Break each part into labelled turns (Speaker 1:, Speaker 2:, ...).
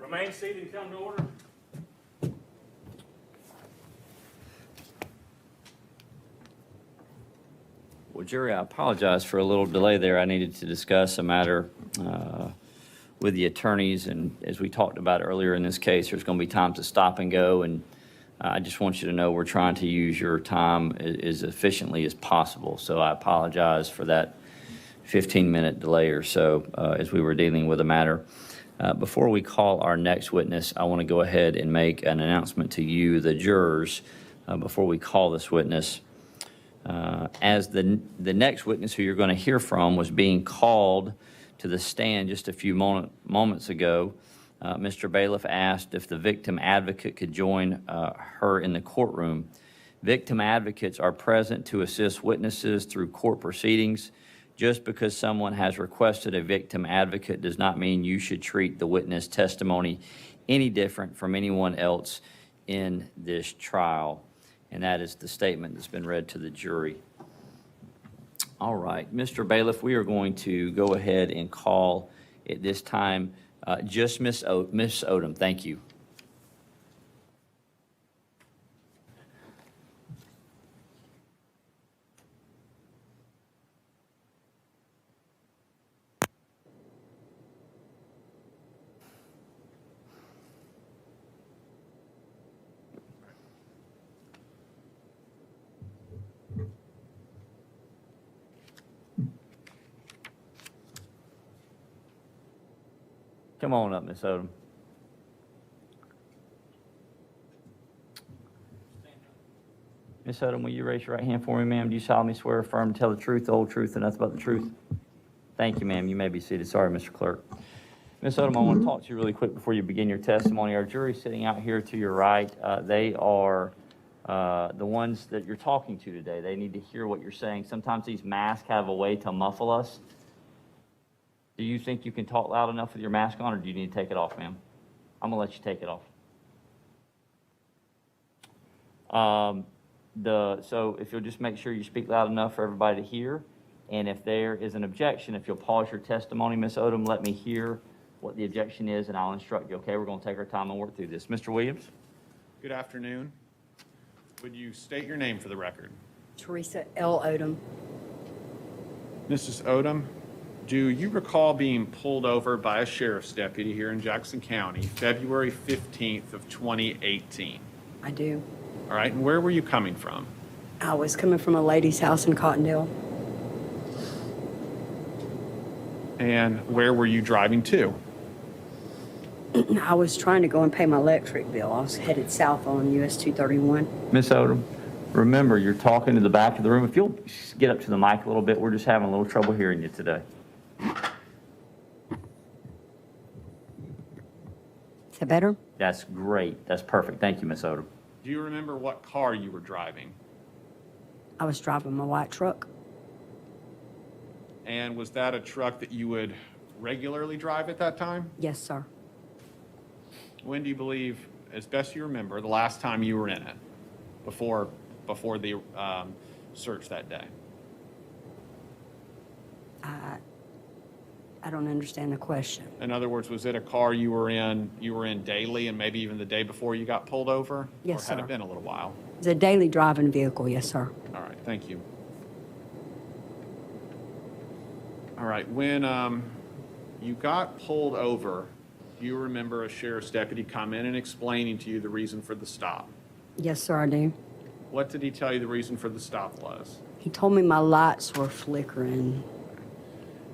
Speaker 1: Remain seated and come to order.
Speaker 2: Well, jury, I apologize for a little delay there. I needed to discuss a matter with the attorneys, and as we talked about earlier in this case, there's going to be times to stop and go, and I just want you to know we're trying to use your time as efficiently as possible. So I apologize for that 15-minute delay or so as we were dealing with a matter. Before we call our next witness, I want to go ahead and make an announcement to you, the jurors, before we call this witness. As the next witness who you're going to hear from was being called to the stand just a few moments ago, Mr. Bailiff asked if the victim advocate could join her in the courtroom. Victim advocates are present to assist witnesses through court proceedings. Just because someone has requested a victim advocate does not mean you should treat the witness testimony any different from anyone else in this trial. And that is the statement that's been read to the jury. All right, Mr. Bailiff, we are going to go ahead and call at this time just Miss Odom. Thank you. Come on up, Miss Odom. Miss Odom, will you raise your right hand for me, ma'am? Do you solemnly swear or affirm to tell the truth, the whole truth, and nothing but the truth? Thank you, ma'am. You may be seated. Sorry, Mr. Clerk. Miss Odom, I want to talk to you really quick before you begin your testimony. Our jury sitting out here to your right, they are the ones that you're talking to today. They need to hear what you're saying. Sometimes these masks have a way to muffle us. Do you think you can talk loud enough with your mask on, or do you need to take it off, ma'am? I'm going to let you take it off. So if you'll just make sure you speak loud enough for everybody to hear, and if there is an objection, if you'll pause your testimony, Ms. Odom, let me hear what the objection is, and I'll instruct you, okay? We're going to take our time and work through this. Mr. Williams?
Speaker 3: Good afternoon. Would you state your name for the record?
Speaker 4: Teresa L. Odom.
Speaker 3: Mrs. Odom, do you recall being pulled over by a sheriff's deputy here in Jackson County, February 15th of 2018?
Speaker 4: I do.
Speaker 3: All right, and where were you coming from?
Speaker 4: I was coming from a lady's house in Cottondale.
Speaker 3: And where were you driving to?
Speaker 4: I was trying to go and pay my electric bill. I was headed south on US 231.
Speaker 2: Miss Odom, remember, you're talking to the back of the room. If you'll get up to the mic a little bit, we're just having a little trouble hearing you today.
Speaker 4: Is that better?
Speaker 2: That's great. That's perfect. Thank you, Miss Odom.
Speaker 3: Do you remember what car you were driving?
Speaker 4: I was driving my white truck.
Speaker 3: And was that a truck that you would regularly drive at that time?
Speaker 4: Yes, sir.
Speaker 3: When do you believe, as best you remember, the last time you were in it before the search that day?
Speaker 4: I don't understand the question.
Speaker 3: In other words, was it a car you were in daily and maybe even the day before you got pulled over?
Speaker 4: Yes,
Speaker 3: Or had
Speaker 4: sir.
Speaker 3: it been a little while?
Speaker 4: It's a daily driving vehicle, yes, sir.
Speaker 3: All right, thank you. All right, when you got pulled over, do you remember a sheriff's deputy come in and explaining to you the reason for the stop?
Speaker 4: Yes, sir, I do.
Speaker 3: What did he tell you the reason for the stop was?
Speaker 4: He told me my lights were flickering.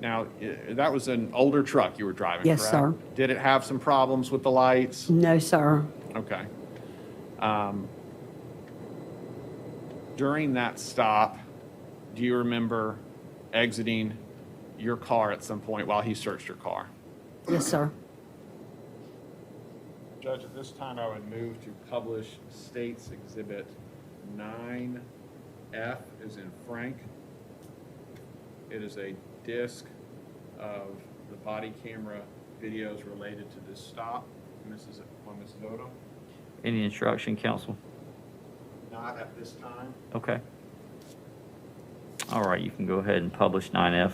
Speaker 3: Now, that was an older truck you were driving,
Speaker 4: Yes,
Speaker 3: correct?
Speaker 4: sir.
Speaker 3: Did it have some problems with the lights?
Speaker 4: No, sir.
Speaker 3: Okay. During that stop, do you remember exiting your car at some point while he searched your car?
Speaker 4: Yes, sir.
Speaker 3: Judge, at this time, I would move to publish State's Exhibit 9F as in Frank. It is a disc of the body camera videos related to this stop. Mrs. Odom?
Speaker 2: Any instruction, counsel?
Speaker 3: Not at this time.
Speaker 2: Okay. All right, you can go ahead and publish 9F.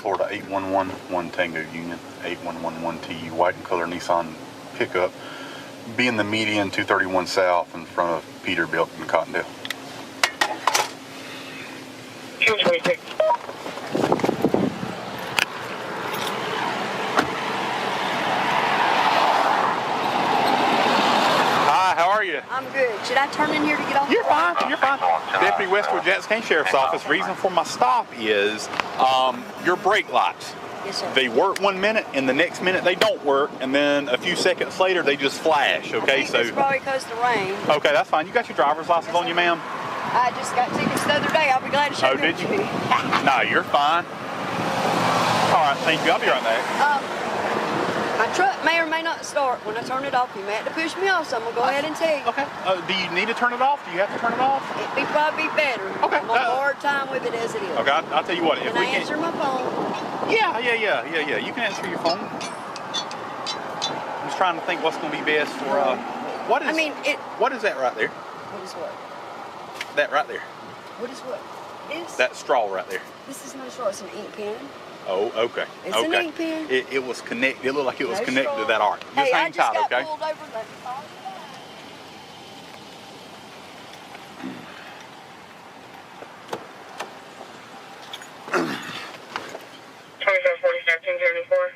Speaker 1: Florida 8111 Tango Union, 8111 TU, white and color Nissan pickup, be in the median 231 South in front of Peterbilt in Cottondale.
Speaker 5: 226.
Speaker 6: Hi, how are you?
Speaker 4: I'm good. Should I turn in here to get off?
Speaker 6: You're fine, you're fine. Deputy Wester with Jackson County Sheriff's Office. Reason for my stop is your brake lights.
Speaker 4: Yes, sir.
Speaker 6: They work 1 minute and the next minute they don't work, and then a few seconds later they just flash, okay?
Speaker 4: I think it's probably because of the rain.
Speaker 6: Okay, that's fine. You got your driver's license on you, ma'am?
Speaker 4: I just got tickets the other day. I'll be glad to show
Speaker 6: Oh,
Speaker 4: them
Speaker 6: did
Speaker 4: to
Speaker 6: you? No, you're fine. All right, thank you. I'll be right back.
Speaker 4: My truck may or may not start when I turn it off. You may have to push me off, so I'm going to go ahead and tell you.
Speaker 6: Okay. Do you need to turn it off? Do you have to turn it off?
Speaker 4: It'd be probably better.
Speaker 6: Okay.
Speaker 4: I'm on a hard time with it as it is.
Speaker 6: Okay, I'll tell you what. If
Speaker 4: Can
Speaker 6: we
Speaker 4: I
Speaker 6: can
Speaker 4: answer my phone?
Speaker 6: Yeah. You can answer your phone. I'm just trying to think what's going to be best for. What is?
Speaker 4: I mean,
Speaker 6: What is that right there?
Speaker 4: What is what?
Speaker 6: That right there.
Speaker 4: What is what? This?
Speaker 6: That straw right there.
Speaker 4: This is no straw. It's an ink pen.
Speaker 6: Oh, okay.
Speaker 4: It's
Speaker 6: okay.
Speaker 4: an ink pen.
Speaker 6: It was connected. It looked like it was
Speaker 4: No
Speaker 6: connected
Speaker 4: straw.
Speaker 6: to that arc. Just
Speaker 4: Hey,
Speaker 6: hang
Speaker 4: I just
Speaker 6: tight,
Speaker 4: got
Speaker 6: okay?
Speaker 4: pulled over. Let me call you back.
Speaker 5: 2447 1074.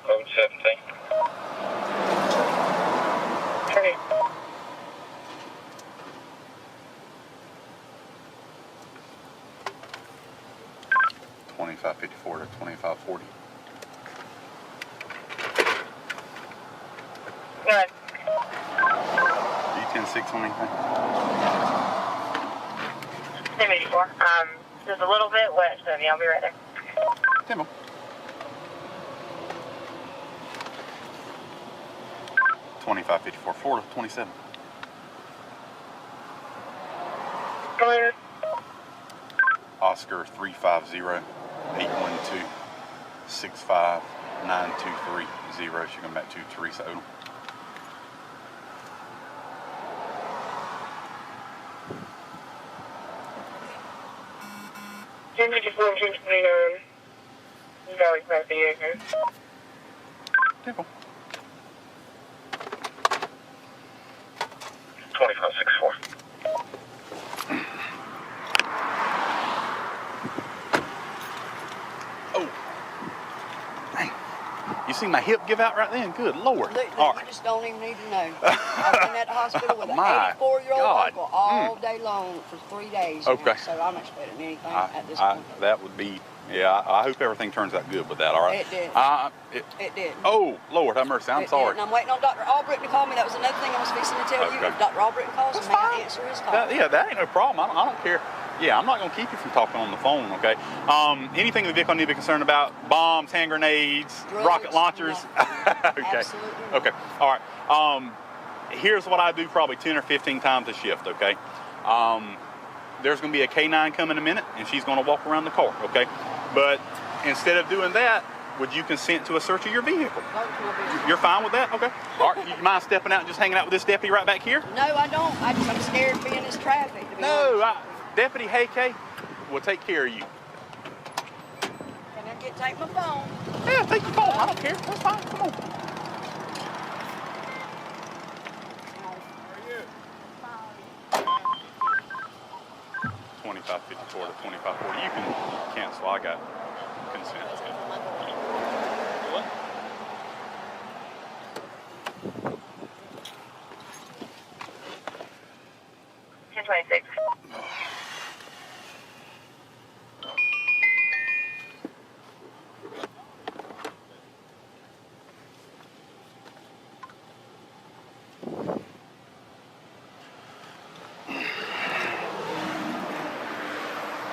Speaker 5: Code 17. Okay.
Speaker 1: 2554 to 2540.
Speaker 5: Go ahead.
Speaker 1: Are you 10-6 on anything?
Speaker 5: 1084. Just a little bit wet, so I'll be right there.
Speaker 1: Demo. $25.54, Florida 27.
Speaker 5: Go ahead.
Speaker 1: Oscar 350-812-65923. She's going back to Teresa Odom.
Speaker 5: Ten 1029. Valley past the acre.
Speaker 1: Demo.
Speaker 5: 2564.
Speaker 1: Oh. Dang. You see my hip give out right then? Good Lord.
Speaker 4: Look,
Speaker 1: All
Speaker 4: you
Speaker 1: right.
Speaker 4: just don't even need to know. I've been at the hospital with an
Speaker 1: My
Speaker 4: 84-year-old
Speaker 1: God.
Speaker 4: uncle all day long for 3 days now,
Speaker 1: Okay.
Speaker 4: so I'm expecting anything at this point.
Speaker 1: That would be, yeah, I hope everything turns out good with that, all right?
Speaker 4: It did. It did.
Speaker 1: Oh, Lord, have mercy. I'm
Speaker 4: It did.
Speaker 1: sorry.
Speaker 4: And I'm waiting on Dr. Albritton to call me. That was another thing I was fixing to tell you.
Speaker 1: Okay.
Speaker 4: If Dr. Albritton calls,
Speaker 1: That's
Speaker 4: may I
Speaker 1: fine.
Speaker 4: answer his call?
Speaker 1: That ain't no problem. I don't care. Yeah, I'm not going to keep you from talking on the phone, okay? Anything in the vehicle I need to be concerned about? Bombs, hand grenades,
Speaker 4: Drugs?
Speaker 1: rocket launchers?
Speaker 4: No.
Speaker 1: Okay.
Speaker 4: Absolutely not.
Speaker 1: Okay. All right. Here's what I do probably 10 or 15 times a shift, okay? There's going to be a K9 coming in a minute, and she's going to walk around the car, okay? But instead of doing that, would you consent to a search of your vehicle? You're fine with that? Okay. All right. You mind stepping out and just hanging out with this deputy right back here?
Speaker 4: No, I don't. I'm scared of being in this traffic. To be
Speaker 1: No,
Speaker 4: honest.
Speaker 1: Deputy Hayke will take care of you.
Speaker 4: Can I take my phone?
Speaker 1: Yeah, take your phone. I don't care. That's fine. Come on. $25.54 to $25.40. You can cancel. I got consent. What?
Speaker 5: Ten 26.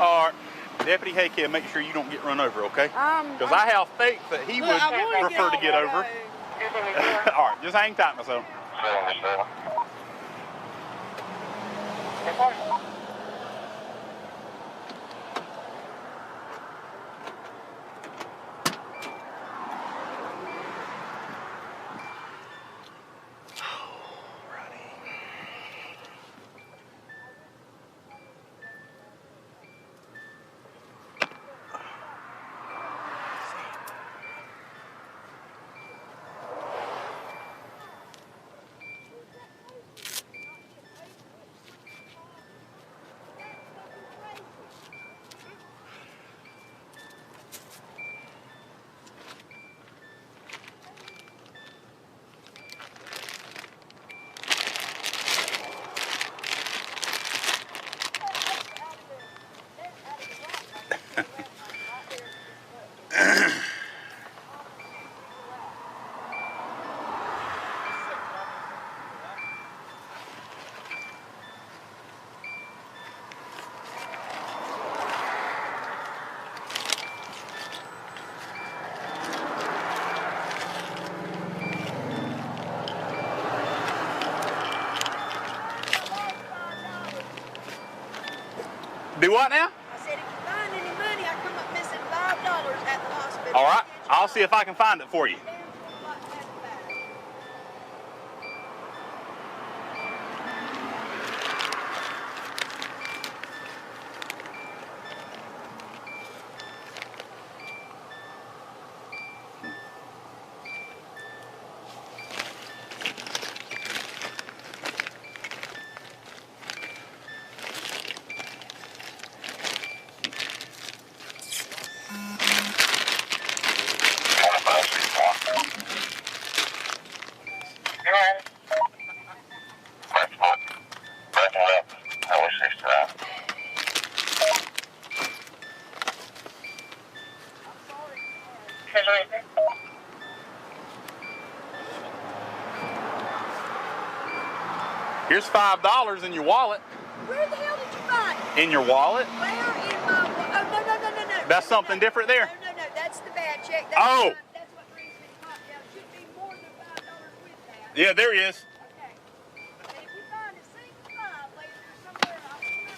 Speaker 1: All right. Deputy Hayke, make sure you don't get run over, okay? Because I have faith that he
Speaker 4: Look,
Speaker 1: would
Speaker 4: I wanna
Speaker 1: prefer to get
Speaker 4: on the
Speaker 1: over.
Speaker 4: road.
Speaker 5: 274.
Speaker 1: All right, just hang tight, myself.
Speaker 5: 77. Yes, sir.
Speaker 6: Do what now?
Speaker 7: I said, if you find any money, I come up missing $5 at the hospital.
Speaker 6: All right, I'll see if I can find it for you. Here's $5 in your wallet.
Speaker 7: Where the hell did you find it?
Speaker 6: In your wallet?
Speaker 7: Where in my wallet? Oh, no.
Speaker 6: That's something different there.
Speaker 7: No, that's the bad check.
Speaker 6: Oh.
Speaker 7: That's what brings me to pop down. Should be more than $5 with that.
Speaker 6: Yeah, there he is.
Speaker 7: Okay. And if you find a single five later somewhere, I'll come up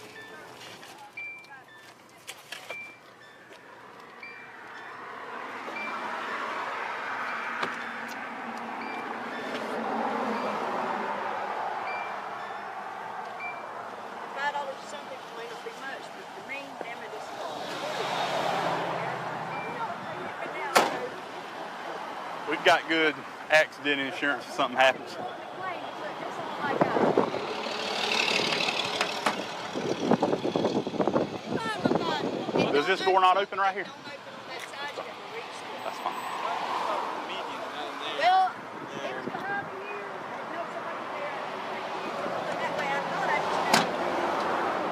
Speaker 7: $5 is something that may not be much, but for me, damn it, it's
Speaker 6: We've got good accident insurance if something happens. Does this door not open right here? That's fine.
Speaker 7: Well, it was behind me here. I know somebody there. That way I thought I just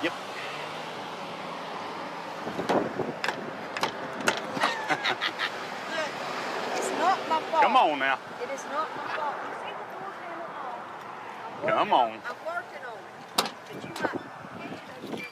Speaker 6: Yep.
Speaker 7: It's not my fault.
Speaker 6: Come on now.
Speaker 7: It is not my fault. You see the door handle on?
Speaker 6: Come on.
Speaker 7: I'm working on it. But you might catch those.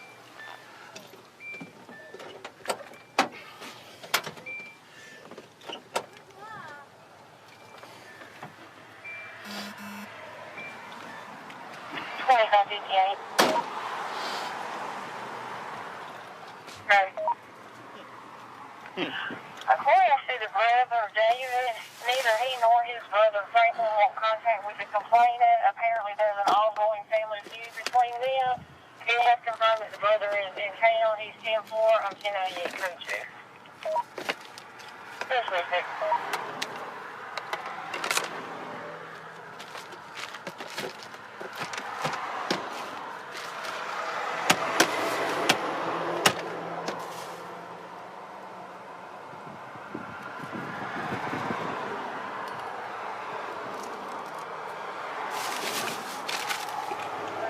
Speaker 5: According to the brother, David, neither he nor his brother Franklin want contact with the complainant. Apparently there's an ongoing family feud between them. He has confirmed that the brother is in town. He's 10-4. I'm 1098 crew chief. This was it.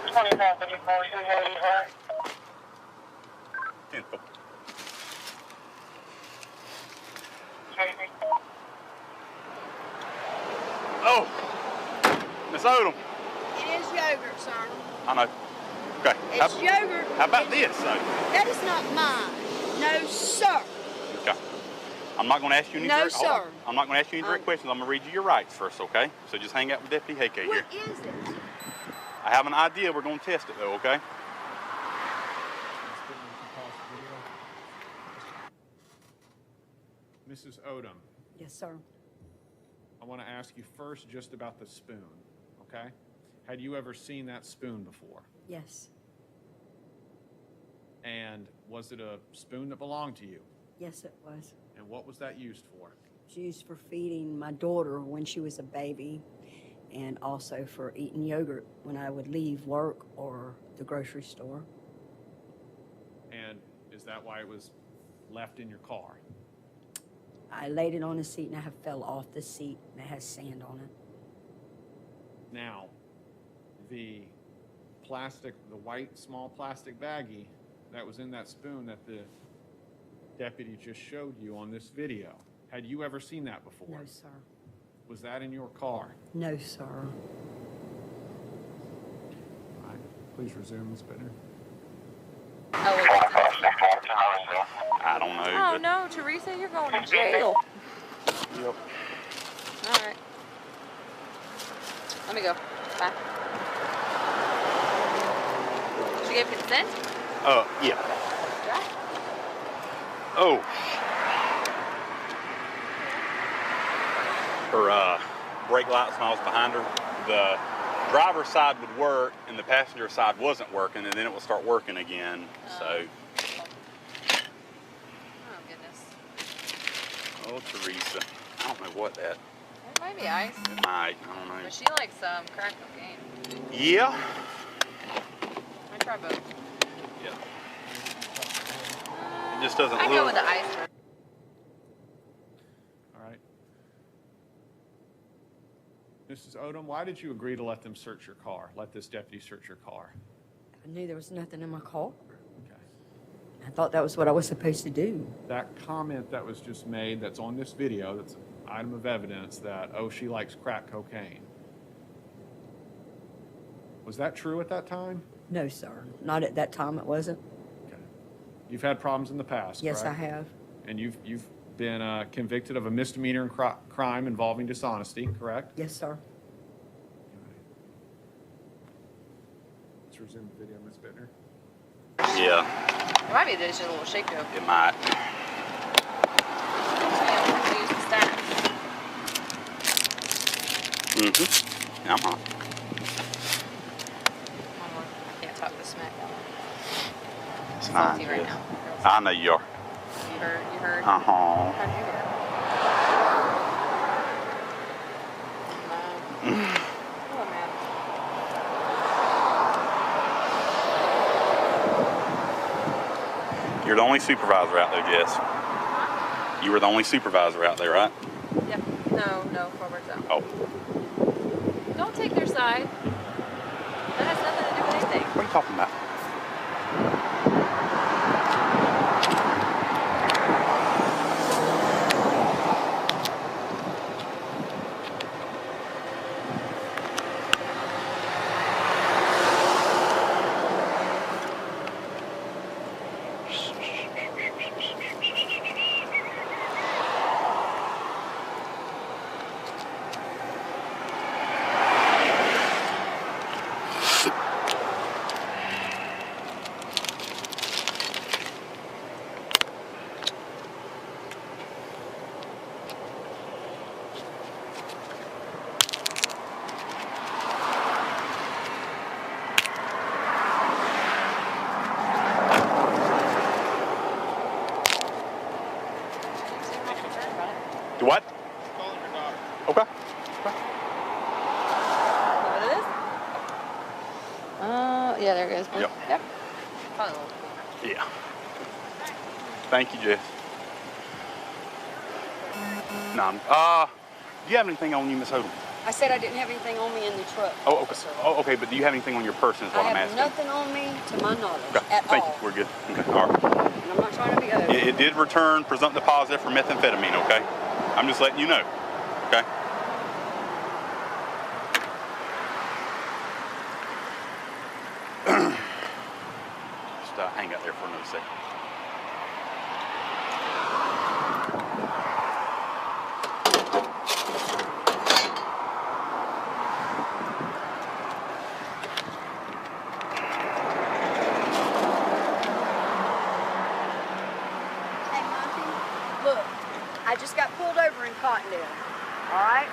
Speaker 5: 2534, you ready, right?
Speaker 6: 10-4. Oh, Miss Odom.
Speaker 7: It is yogurt, sir.
Speaker 6: I know. Okay.
Speaker 7: It's yogurt.
Speaker 6: How about this, though?
Speaker 7: That is not mine. No, sir.
Speaker 6: Okay. I'm not going to ask you any
Speaker 7: No,
Speaker 6: direct, hold on.
Speaker 7: sir.
Speaker 6: I'm not going to ask you any direct questions. I'm going to read you your rights first, okay? So just hang out with Deputy Hayke
Speaker 7: What
Speaker 6: here.
Speaker 7: is it?
Speaker 6: I have an idea. We're going to test it, though, okay?
Speaker 3: Mrs. Odom,
Speaker 4: Yes, sir.
Speaker 3: I want to ask you first just about the spoon, okay? Had you ever seen that spoon before?
Speaker 4: Yes.
Speaker 3: And was it a spoon that belonged to you?
Speaker 4: Yes, it was.
Speaker 3: And what was that used for?
Speaker 4: It's used for feeding my daughter when she was a baby, and also for eating yogurt when I would leave work or the grocery store.
Speaker 3: And is that why it was left in your car?
Speaker 4: I laid it on the seat and I fell off the seat and it has sand on it.
Speaker 3: Now, the white small plastic baggie that was in that spoon that the deputy just showed you on this video, had you ever seen that before?
Speaker 4: No, sir.
Speaker 3: Was that in your car?
Speaker 4: No, sir.
Speaker 3: All right, please resume, Ms. Bittner.
Speaker 6: I don't know.
Speaker 8: Oh
Speaker 6: but
Speaker 8: no, Teresa, you're going to jail.
Speaker 1: Yep.
Speaker 8: All right. Let me go. Bye. Did you give consent?
Speaker 1: Yeah.
Speaker 8: Right.
Speaker 1: Oh. Her brake lights when I was behind her, the driver's side would work and the passenger side wasn't working, and then it would start working again. So.
Speaker 8: Oh, goodness.
Speaker 1: Oh, Teresa. I don't know what that.
Speaker 8: It might be ice.
Speaker 1: It might. I don't know.
Speaker 8: But she likes crack cocaine.
Speaker 1: Yeah.
Speaker 8: I try both.
Speaker 1: Yeah. It just doesn't
Speaker 8: I
Speaker 1: look.
Speaker 8: go with the ice.
Speaker 3: All right. Mrs. Odom, why did you agree to let them search your car? Let this deputy search your car?
Speaker 4: I knew there was nothing in my car.
Speaker 3: Okay.
Speaker 4: I thought that was what I was supposed to do.
Speaker 3: That comment that was just made, that's on this video, that's an item of evidence that, oh, she likes crack cocaine. Was that true at that time?
Speaker 4: No, sir. Not at that time, it wasn't.
Speaker 3: Okay. You've had problems in the past,
Speaker 4: Yes,
Speaker 3: correct?
Speaker 4: I have.
Speaker 3: And you've been convicted of a misdemeanor and crime involving dishonesty, correct?
Speaker 4: Yes, sir.
Speaker 3: Let's resume the video, Ms. Bittner.
Speaker 1: Yeah,
Speaker 8: It might be just a little shake joke.
Speaker 1: it might.
Speaker 8: Use the stats.
Speaker 1: Mm-hmm. I'm on.
Speaker 8: I can't talk this smack.
Speaker 1: It's
Speaker 8: Salty
Speaker 1: fine,
Speaker 8: right
Speaker 1: Jess.
Speaker 8: now.
Speaker 1: I know you are.
Speaker 8: You heard?
Speaker 1: Uh-huh.
Speaker 8: How'd you hear? Oh, man.
Speaker 1: You're the only supervisor out there, Jess. You were the only supervisor out there, right?
Speaker 8: Yep. No, forwards out.
Speaker 1: Oh.
Speaker 8: Don't take their side. That has nothing to do with anything.
Speaker 1: What are you talking about? Do what?
Speaker 3: Calling your daughter.
Speaker 1: Okay.
Speaker 8: What it is? Yeah, there it goes.
Speaker 1: Yep.
Speaker 8: Yep. Probably a little cooler.
Speaker 1: Yeah. Thank you, Jess. No, do you have anything on you, Miss Odom?
Speaker 4: I said I didn't have anything on me in the truck.
Speaker 1: Oh, okay.
Speaker 4: officer.
Speaker 1: Oh, okay, but do you have anything on your person is
Speaker 4: I
Speaker 1: what I'm
Speaker 4: have
Speaker 1: asking.
Speaker 4: nothing on me to my knowledge
Speaker 1: Okay,
Speaker 4: at
Speaker 1: thank
Speaker 4: all.
Speaker 1: you. We're good. Okay, all right.
Speaker 4: And I'm not trying to be over.
Speaker 1: It did return presumptive positive for methamphetamine, okay? I'm just letting you know, okay? Just hang out there for another second.
Speaker 4: Hey, Monty, look, I just got pulled over in Cottondale, all right?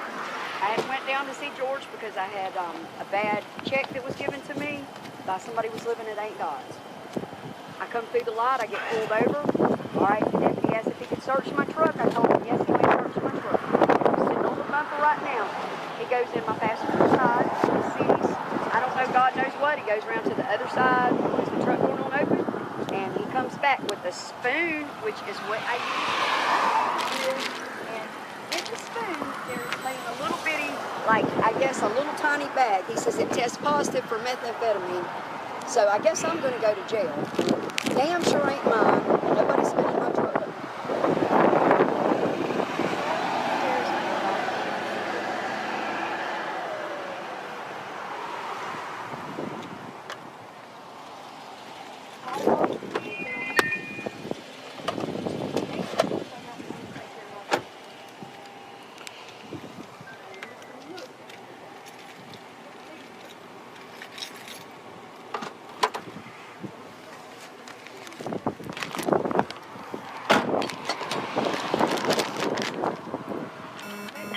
Speaker 4: I had went down to see George because I had a bad check that was given to me by somebody who was living at 8 Dots. I come through the light, I get pulled over, all right? The deputy asked if he could search my truck. I told him, yes, he may search my truck. I'm sitting on the bumper right now. He goes in my passenger side, he sees, I don't know, God knows what. He goes around to the other side, puts the truck door on open, and he comes back with a spoon, which is what I use. And in the spoon, there's laying a little bitty, like, I guess a little tiny bag. He says it tests positive for methamphetamine. So I guess I'm going to go to jail. Damn sure ain't mine. Nobody's been in my truck.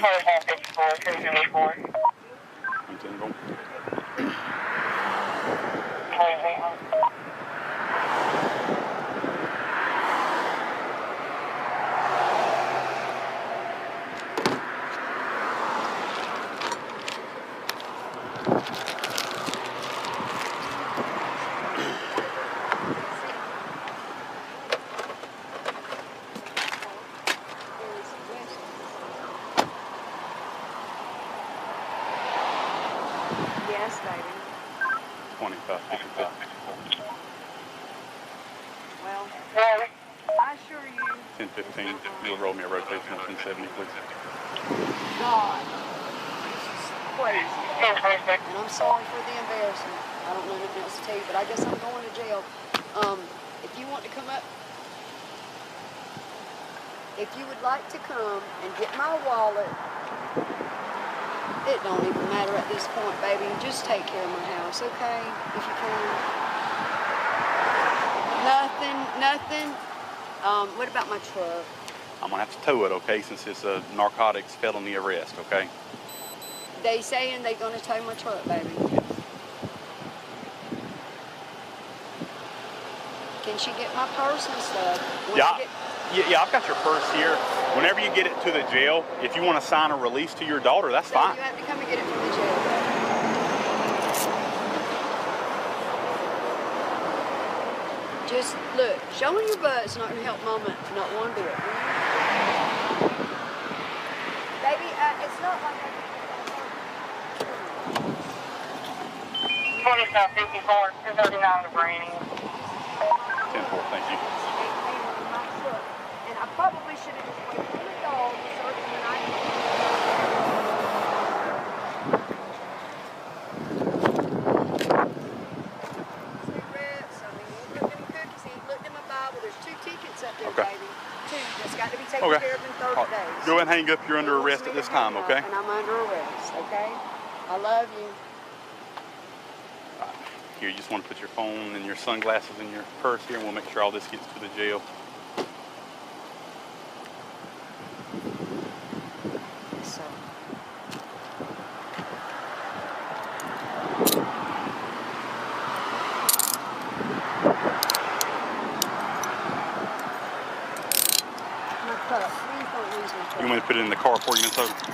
Speaker 5: 2554, 274.
Speaker 1: Continue.
Speaker 4: Yes, baby.
Speaker 1: 2554.
Speaker 4: Well,
Speaker 5: Well,
Speaker 4: I assure you,
Speaker 1: 1015. You'll roll me a rotational 1070, please.
Speaker 4: God, this is crazy. And I'm sorry for the embarrassment. I don't know anything else to tell you, but I guess I'm going to jail. If you want to come up, if you would like to come and get my wallet, it don't even matter at this point, baby. Just take care of my house, okay? If you can. Nothing. What about my truck?
Speaker 1: I'm gonna have to tow it, okay, since it's a narcotics felony arrest, okay?
Speaker 4: They saying they gonna tow my truck, baby. Can she get my purse and stuff? When I
Speaker 1: Yeah, I've got your purse here. Whenever you get it to the jail, if you want to sign a release to your daughter, that's fine.
Speaker 4: You have to come and get it from the jail. Just look, showing your butt's not gonna help Mama, not one bit. Baby, it's not like I
Speaker 5: 2554, 239 to Brandon.
Speaker 1: 10-4, thank you.
Speaker 4: And I probably should have just waited for the dog to start when I cigarettes, I mean, he ain't looked at any cookies, he ain't looked at my Bible. There's 2 tickets up there,
Speaker 1: Okay.
Speaker 4: baby. 2 that's got to be taken
Speaker 1: Okay.
Speaker 4: care of in 30
Speaker 1: All right.
Speaker 4: days.
Speaker 1: Go ahead and hang up. You're under arrest at this time, okay?
Speaker 4: And I'm under arrest, okay? I love you.
Speaker 1: Here, you just want to put your phone and your sunglasses in your purse here, and we'll make sure all this gets to the jail.
Speaker 4: So. My cup. Please don't lose my cup.
Speaker 1: You want me to put it in the car for you, Minnesota?
Speaker 4: It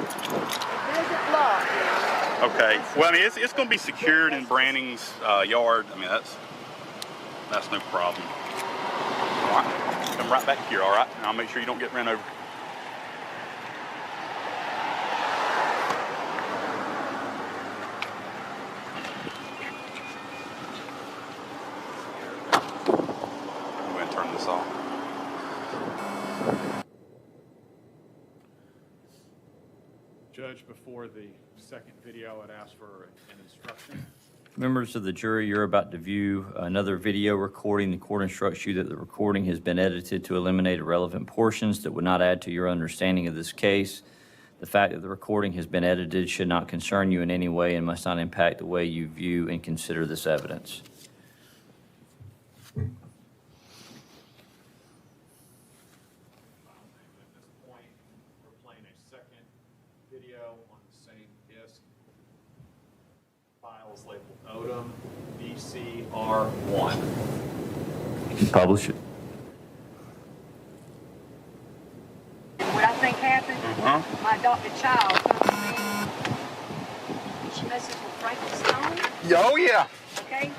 Speaker 4: doesn't lock, you know.
Speaker 1: Okay. Well, I mean, it's going to be secured in Branning's yard. I mean, that's no problem. All right. Come right back here, all right? And I'll make sure you don't get ran over. I'm going to turn this off.
Speaker 3: Judge, before the second video, I'd ask for an instruction.
Speaker 2: Members of the jury, you're about to view another video recording. The court instructs you that the recording has been edited to eliminate irrelevant portions that would not add to your understanding of this case. The fact that the recording has been edited should not concern you in any way and must not impact the way you view and consider this evidence.
Speaker 3: At this point, we're playing a second video on the same disc. File is labeled Odom VCR1.
Speaker 2: Publish it.
Speaker 4: What I think happened, my adopted child comes in, she messes with Frankenstein,
Speaker 1: Oh, yeah.
Speaker 4: okay?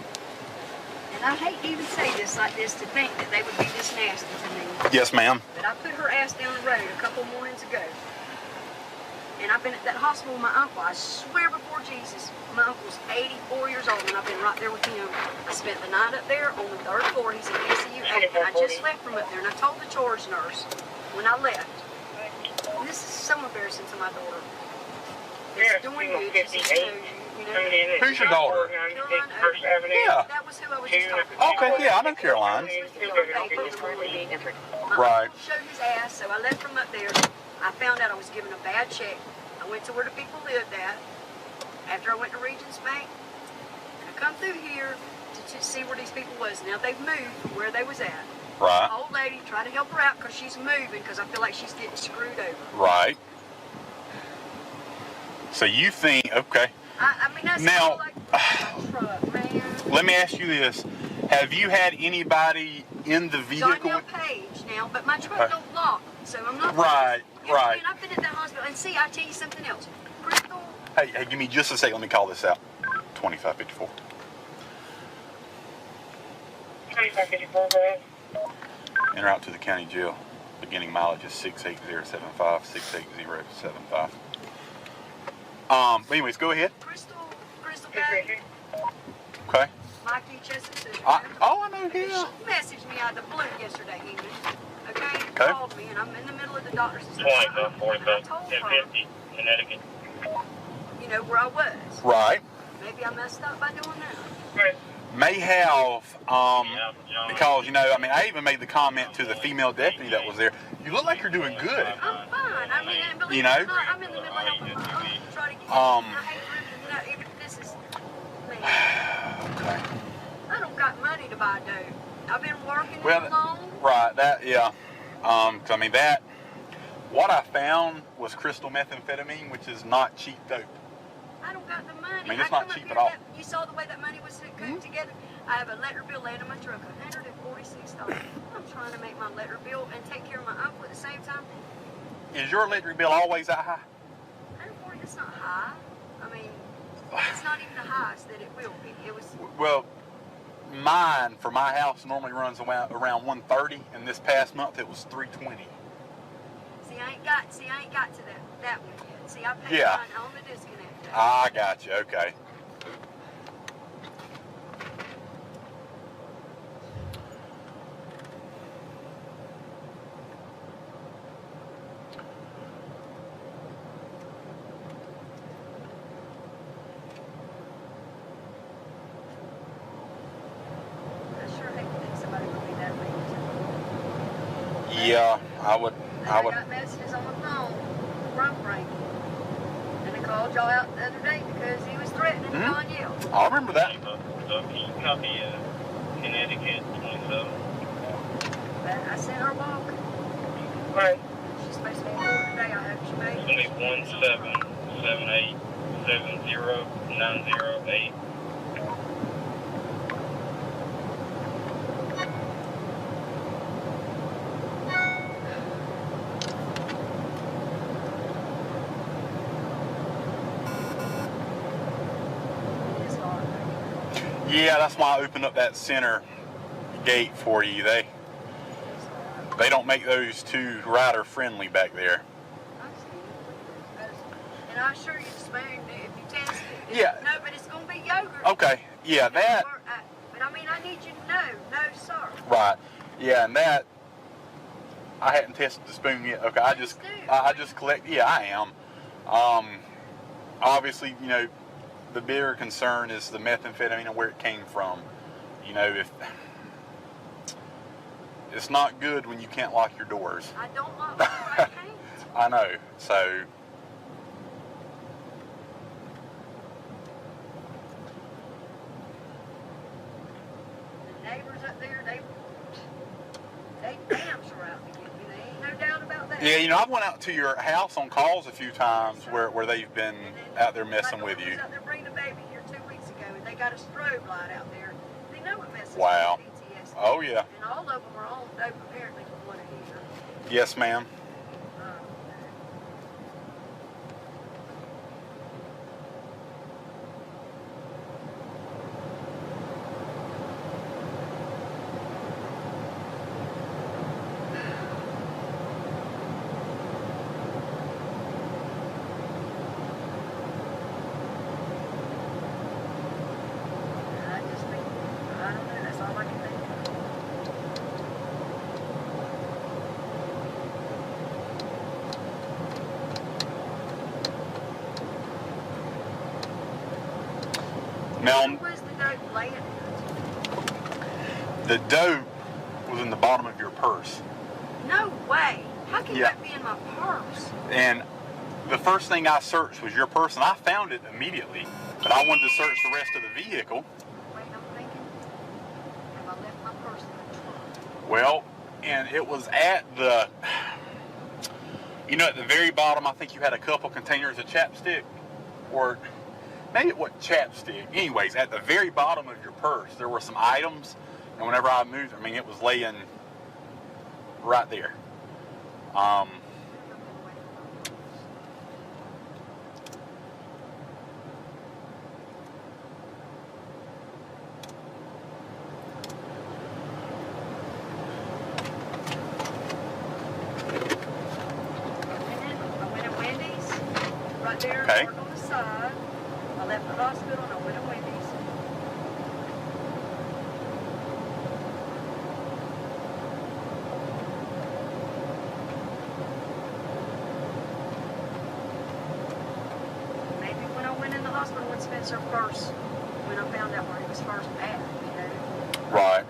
Speaker 4: And I hate to even say this like this to think that they would be this nasty to me.
Speaker 1: Yes, ma'am.
Speaker 4: But I put her ass down the road a couple mornings ago. And I've been at that hospital with my uncle. I swear before Jesus, my uncle's 84 years old, and I've been right there with him. I spent the night up there on the 3rd floor. He's in ICU 8, and I just left from up there. And I told the charge nurse when I left, and this is so embarrassing to my daughter. It's doing good. She says, you know,
Speaker 1: Who's your daughter? Yeah.
Speaker 4: that was who I was just talking about.
Speaker 1: Okay, yeah, I know Caroline. Right.
Speaker 4: Showed his ass, so I left from up there. I found out I was given a bad check. I went to where the people lived at. After I went to Regents Bank, and I come through here to see where these people was. Now they've moved from where they was at.
Speaker 1: Right.
Speaker 4: The old lady tried to help her out because she's moving because I feel like she's getting screwed over.
Speaker 1: Right.
Speaker 6: So you think, okay.
Speaker 4: I mean, that's
Speaker 6: Now,
Speaker 4: all I can do with my truck, man.
Speaker 6: Let me ask you this. Have you had anybody in the vehicle?
Speaker 4: Danielle Page now, but my truck don't lock, so I'm not.
Speaker 6: Right, right.
Speaker 4: And I've been at that hospital, and see, I tell you something else. Crystal.
Speaker 6: Hey, give me just a second. Let me call this out. 2554.
Speaker 5: 2554, go ahead.
Speaker 6: En route to the county jail. Beginning mileage is 68075, 68075. Anyways, go ahead.
Speaker 4: Crystal Page.
Speaker 6: Okay.
Speaker 4: Mikey Ches's sister.
Speaker 6: I know him.
Speaker 4: She messaged me out of the blue yesterday evening. Okay?
Speaker 6: Okay.
Speaker 4: Called me, and I'm in the middle of the doctor's.
Speaker 5: 2545, 1050, Connecticut.
Speaker 4: You know where I was.
Speaker 6: Right.
Speaker 4: Maybe I messed up by doing that.
Speaker 5: Right.
Speaker 6: May have, because, you know, I mean, I even made the comment to the female deputy that was there, you look like you're doing good.
Speaker 4: I'm fine. I mean, and believe
Speaker 6: You know?
Speaker 4: it or not, I'm in the middle of helping my uncle try to get
Speaker 6: Um,
Speaker 4: I hate for him to, you know, this is, man,
Speaker 6: Okay.
Speaker 4: I don't got money to buy dope. I've been working
Speaker 6: Well,
Speaker 4: it long.
Speaker 6: Right, that, yeah. 'Cause I mean, that, what I found was crystal methamphetamine, which is not cheap dope.
Speaker 4: I don't got the money.
Speaker 6: I mean, it's not
Speaker 4: come up
Speaker 6: cheap
Speaker 4: here
Speaker 6: at all.
Speaker 4: and you saw the way that money was cooked together. I have a letter bill laying on my truck, $146. I'm trying to make my letter bill and take care of my uncle at the same time.
Speaker 6: Is your electric bill always that high?
Speaker 4: 140, it's not high. I mean, it's not even the highest that it will be. It was.
Speaker 6: Well, mine for my house normally runs around 130, and this past month it was 320.
Speaker 4: See, I ain't got to that one yet. See, I paid
Speaker 6: Yeah.
Speaker 4: mine on the disconnect.
Speaker 6: I got you. Okay.
Speaker 4: I sure hate to think somebody would be that mean to me.
Speaker 6: Yeah, I would.
Speaker 4: And I got messages on my phone from Frankie. And I called y'all out the other day because he was threatening Danielle.
Speaker 6: I remember that.
Speaker 5: So can you copy Connecticut 27?
Speaker 4: But I sent her a walk.
Speaker 5: Right.
Speaker 4: She's supposed to be in court today. I hope she made
Speaker 5: It's
Speaker 4: it.
Speaker 5: going to be 177870908.
Speaker 4: It's hard.
Speaker 6: Yeah, that's why I opened up that center gate for you. They don't make those too rider friendly back there.
Speaker 4: I see. And I assure you the spoon, if you test it,
Speaker 6: Yeah.
Speaker 4: no, but it's going to be yogurt.
Speaker 6: Okay. Yeah, that.
Speaker 4: But I mean, I need you to know, no, sir.
Speaker 6: Right. Yeah, and that. I hadn't tested the spoon yet. Okay, I just collect. Yeah, I am. Obviously, you know, the bigger concern is the methamphetamine and where it came from. You know, if it's not good when you can't lock your doors.
Speaker 4: I don't lock my door, I can't.
Speaker 6: I know. So.
Speaker 4: The neighbors up there, they damn sure out to get me. There ain't no doubt about that.
Speaker 6: Yeah, you know, I went out to your house on calls a few times where they've been
Speaker 4: And then
Speaker 6: out there messing
Speaker 4: my
Speaker 6: with
Speaker 4: daughter
Speaker 6: you.
Speaker 4: was out there bringing the baby here 2 weeks ago, and they got a strobe light out there. They know it messes
Speaker 6: Wow.
Speaker 4: with PTSD.
Speaker 6: Oh, yeah.
Speaker 4: And all of them are on dope, apparently, from what I hear.
Speaker 6: Yes, ma'am.
Speaker 4: I just think, I don't know, that's all I can think of.
Speaker 6: Now,
Speaker 4: Where was the dope laying?
Speaker 6: the dope was in the bottom of your purse.
Speaker 4: No way. How can
Speaker 6: Yeah.
Speaker 4: that be in my purse?
Speaker 6: And the first thing I searched was your purse, and I found it immediately. But I wanted to search the rest of the vehicle.
Speaker 4: Wait, I'm thinking. Have I left my purse in the trunk?
Speaker 6: Well, and it was at the, you know, at the very bottom, I think you had a couple containers of chapstick. or maybe what chapstick. Anyways, at the very bottom of your purse, there were some items, and whenever I moved, I mean, it was laying right there.
Speaker 4: There,
Speaker 6: okay.
Speaker 4: parked on the side. I left the hospital and I went to Wendy's. Maybe when I went in the hospital with Spencer first, when I found out where he was first at, you know.
Speaker 6: Right.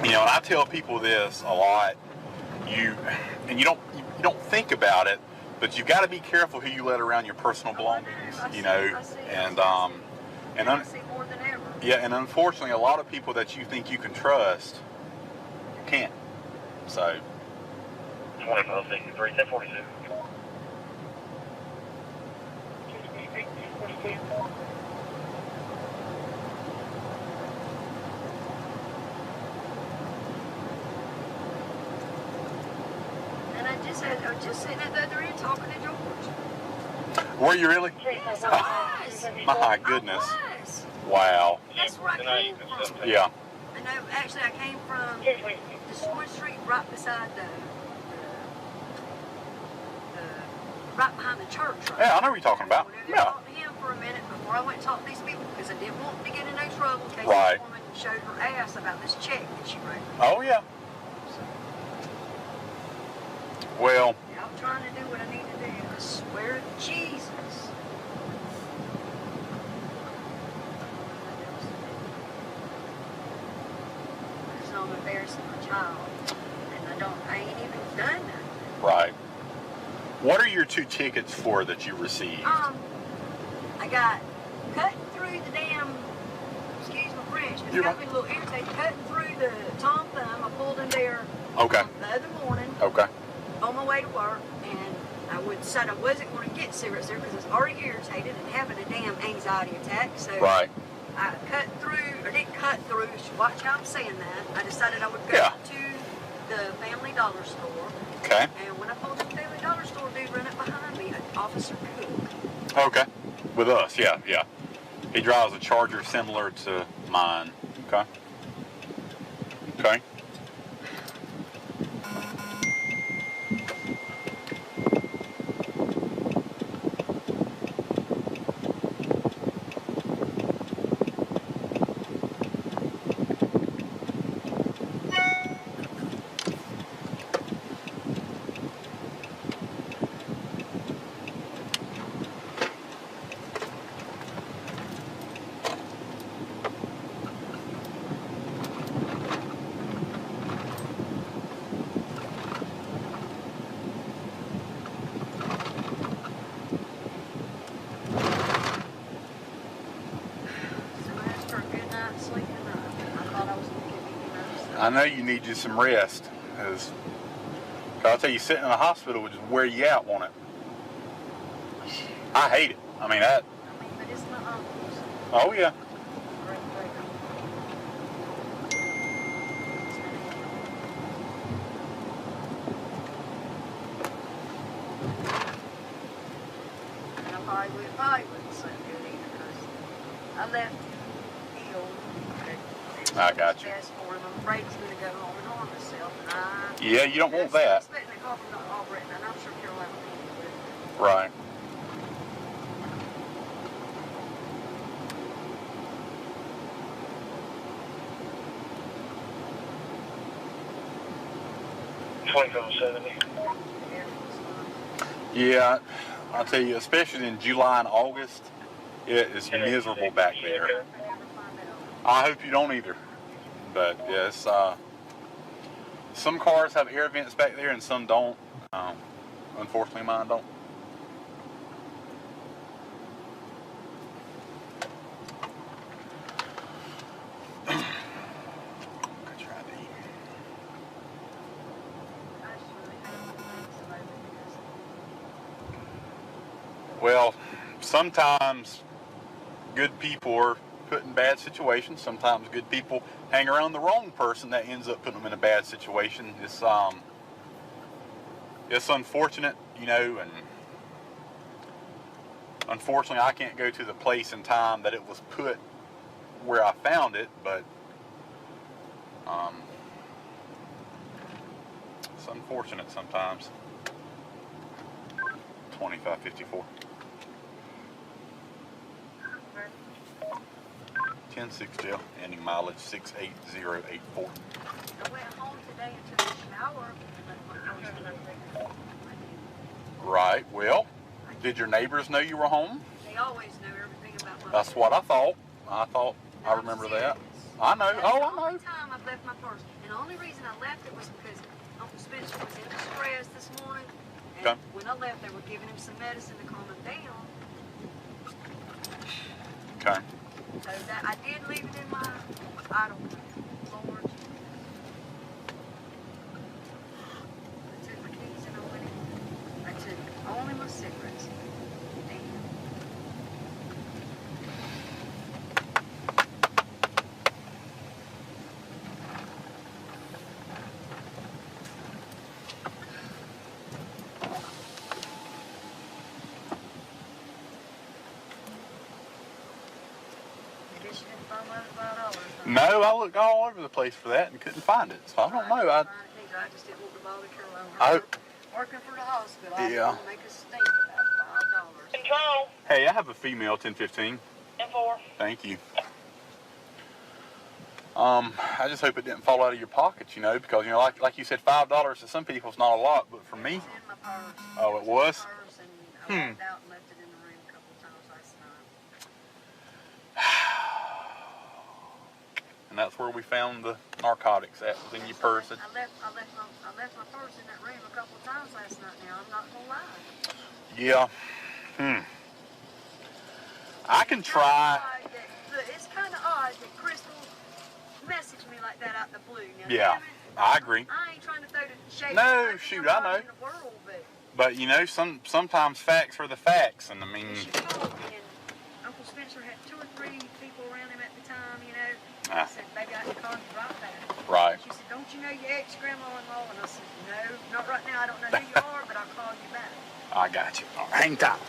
Speaker 6: You know, and I tell people this a lot. You don't think about it, but you've got to be careful who you let around your personal belongings. You know, and
Speaker 4: I see more than ever.
Speaker 6: yeah, and unfortunately, a lot of people that you think you can trust, you can't. So.
Speaker 5: 2563, 1042.
Speaker 4: And I was just sitting at the other end talking to George.
Speaker 6: Were you really? My goodness.
Speaker 4: I was.
Speaker 6: Wow.
Speaker 4: That's where I came from.
Speaker 6: Yeah.
Speaker 4: I know, actually, I came from this one street right beside right behind the church. Right?
Speaker 6: Yeah, I know what you're talking about.
Speaker 4: I
Speaker 6: Yeah.
Speaker 4: talked to him for a minute before I went and talked to these people because I didn't want to get in no trouble in case
Speaker 6: Right.
Speaker 4: this woman showed her ass about this check that she wrote.
Speaker 6: Oh, yeah. Well,
Speaker 4: Yeah, I'm trying to do what I need to do. I swear to Jesus. Because I'm embarrassing my child. And I ain't even done that.
Speaker 6: right. What are your 2 tickets for that you received?
Speaker 4: I got cutting through the damn, excuse my French, but it
Speaker 6: You're
Speaker 4: got
Speaker 6: right.
Speaker 4: me a little irritated. Cutting through the Tom Thumb. I pulled in there
Speaker 6: Okay.
Speaker 4: the other morning
Speaker 6: Okay.
Speaker 4: on my way to work, and I decided I wasn't going to get cigarettes there because I was already irritated and having a damn anxiety attack. So
Speaker 6: Right.
Speaker 4: I didn't cut through, watch how I'm saying that. I decided I would go
Speaker 6: Yeah.
Speaker 4: to the Family Dollar store.
Speaker 6: Okay.
Speaker 4: And when I pulled in the Family Dollar store, dude ran up behind me, Officer Cook.
Speaker 6: Okay. With us, yeah, yeah. He drives a Charger similar to mine. Okay. Okay. I know you need you some rest. Cause I'll tell you, sitting in the hospital would just wear you out, won't it? I hate it. I mean, that.
Speaker 4: But it's my uncle's.
Speaker 6: Oh, yeah.
Speaker 4: And I probably wouldn't sleep good either because I left him ill.
Speaker 6: I got you.
Speaker 4: Best for him. I'm afraid he's going to go home and harm himself. And
Speaker 6: Yeah, you don't want
Speaker 4: I'm
Speaker 6: that.
Speaker 4: expecting a call from Auburn, and I'm sure Carolina will.
Speaker 6: Right. Yeah, I'll tell you, especially in July and August, it is miserable back there. I hope you don't either. But yes, some cars have air vents back there and some don't. Unfortunately, mine don't. Well, sometimes good people are put in bad situations. Sometimes good people hang around the wrong person that ends up putting them in a bad situation. It's unfortunate, you know, and unfortunately I can't go to the place and time that it was put where I found it, but it's unfortunate sometimes. 2554. 10-6 jail, ending mileage 68084.
Speaker 4: I went home today and took a shower.
Speaker 6: Right, well, did your neighbors know you were home?
Speaker 4: They always know everything about my
Speaker 6: That's what I thought. I remember that. I know.
Speaker 4: That's
Speaker 6: Oh,
Speaker 4: the
Speaker 6: I
Speaker 4: only
Speaker 6: know.
Speaker 4: time I've left my purse. And the only reason I left it was because Uncle Spencer was in distress this morning. And
Speaker 6: Okay.
Speaker 4: when I left, they were giving him some medicine to calm him down.
Speaker 6: Okay.
Speaker 4: So that I did leave it in my idle Lord. I took my keys and I went in. I took only my cigarettes. Damn. I guess you didn't find my $5.
Speaker 6: No, I looked all over the place for that and couldn't find it. So I don't know.
Speaker 4: I just didn't want to bother Carolina. Working for the hospital, I
Speaker 6: Yeah.
Speaker 4: didn't make a stink about $5.
Speaker 5: Control.
Speaker 6: Hey, I have a female 1015.
Speaker 5: 10-4.
Speaker 6: Thank you. I just hope it didn't fall out of your pockets, you know, because, you know, like you said, $5 to some people is not a lot, but for me,
Speaker 4: It's in my purse.
Speaker 6: Oh, it was?
Speaker 4: It's in my purse, and I walked out and left it in the room a couple of times last night.
Speaker 6: and that's where we found the narcotics at, was in your purse.
Speaker 4: I left my purse in that room a couple of times last night now, I'm not gonna lie.
Speaker 6: Yeah. I can try.
Speaker 4: It's kind of odd that Crystal messaged me like that out the blue. Now,
Speaker 6: Yeah,
Speaker 4: damn it,
Speaker 6: I agree.
Speaker 4: I ain't trying to throw the shade.
Speaker 6: No,
Speaker 4: back
Speaker 6: shoot,
Speaker 4: in the
Speaker 6: I know.
Speaker 4: in the world,
Speaker 6: But, you know, sometimes facts are the facts, and I mean,
Speaker 4: she called me, and Uncle Spencer had 2 or 3 people around him at the time, you know.
Speaker 6: Ah.
Speaker 4: I said, baby, I can call you right back.
Speaker 6: right.
Speaker 4: She said, don't you know your ex-grandma-in-law? And I said, no, not right now. I don't know who you are, but I'll call you back.
Speaker 6: I got you. All right, hang tight.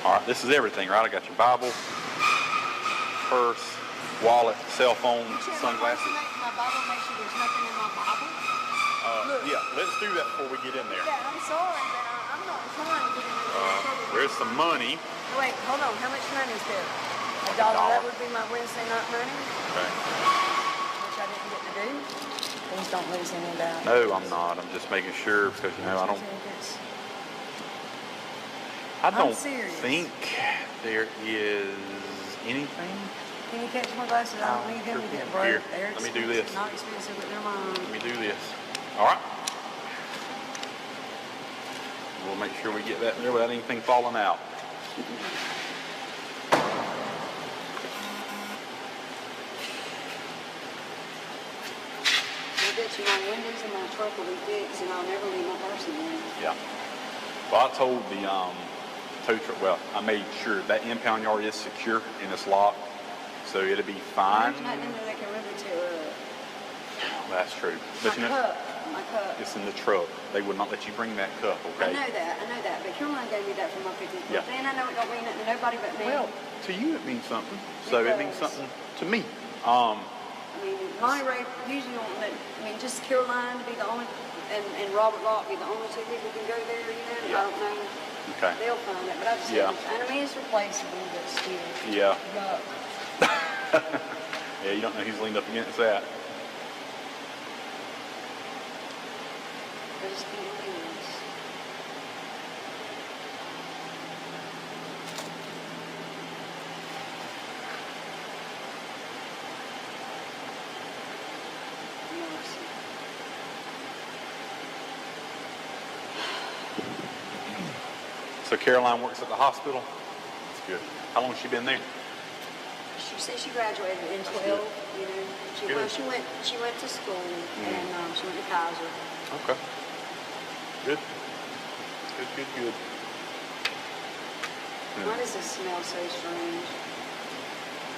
Speaker 6: All right, this is everything, right? I got your Bible, purse, wallet, cell phone, sunglasses.
Speaker 4: My Bible makes sure there's nothing in my Bible.
Speaker 6: Yeah, let's do that before we get in there.
Speaker 4: Yeah, I'm sorry, but I'm not trying to get into trouble.
Speaker 6: There's some money.
Speaker 4: Wait, hold on. How much money is there? $1. That would be my Wednesday night money,
Speaker 6: Okay.
Speaker 4: which I didn't get to do. Please don't lose any of that.
Speaker 6: No, I'm not. I'm just making sure because, you know, I don't
Speaker 4: serious.
Speaker 6: think there is anything.
Speaker 4: Can you catch my glasses? I don't need them to get broke.
Speaker 6: Here,
Speaker 4: They're
Speaker 6: let me do this.
Speaker 4: Not expensive, but they're mine.
Speaker 6: Let me do this. All right. We'll make sure we get that there without anything falling out.
Speaker 4: I bet you my windows and my truck will be fixed, and I'll never leave my purse again.
Speaker 6: Yeah. Well, I told the tow truck, well, I made sure that impound yard is secure and it's locked, so it'll be fine.
Speaker 4: There's nothing in there that can really tear up.
Speaker 6: That's true. But you know,
Speaker 4: My cup.
Speaker 6: it's in the truck. They would not let you bring that cup,
Speaker 4: I
Speaker 6: okay?
Speaker 4: know that, but Caroline gave me that for my 50th
Speaker 6: Yeah.
Speaker 4: birthday, and I know it don't mean nothing to nobody but me.
Speaker 6: Well, to you it means something, so it means
Speaker 4: does.
Speaker 6: something to me.
Speaker 4: I mean, Monterey usually don't let, just Caroline to be the only, and Robert Locke be the only 2 people who can go there, you know,
Speaker 6: Yeah.
Speaker 4: I don't know.
Speaker 1: Okay.
Speaker 4: They'll find it, but I've seen
Speaker 1: Yeah.
Speaker 4: it. And I mean, it's replaceable, but still.
Speaker 1: Yeah.
Speaker 4: Yuck.
Speaker 1: Yeah, you don't know who's leaned up against that.
Speaker 4: I just can't do this. Mercy.
Speaker 1: So Caroline works at the hospital? That's good. How long has she been there?
Speaker 4: She said she graduated in 12, you know. She went to school and she went to Kaiser.
Speaker 1: Okay. Good. Good.
Speaker 4: Why does this smell so strange?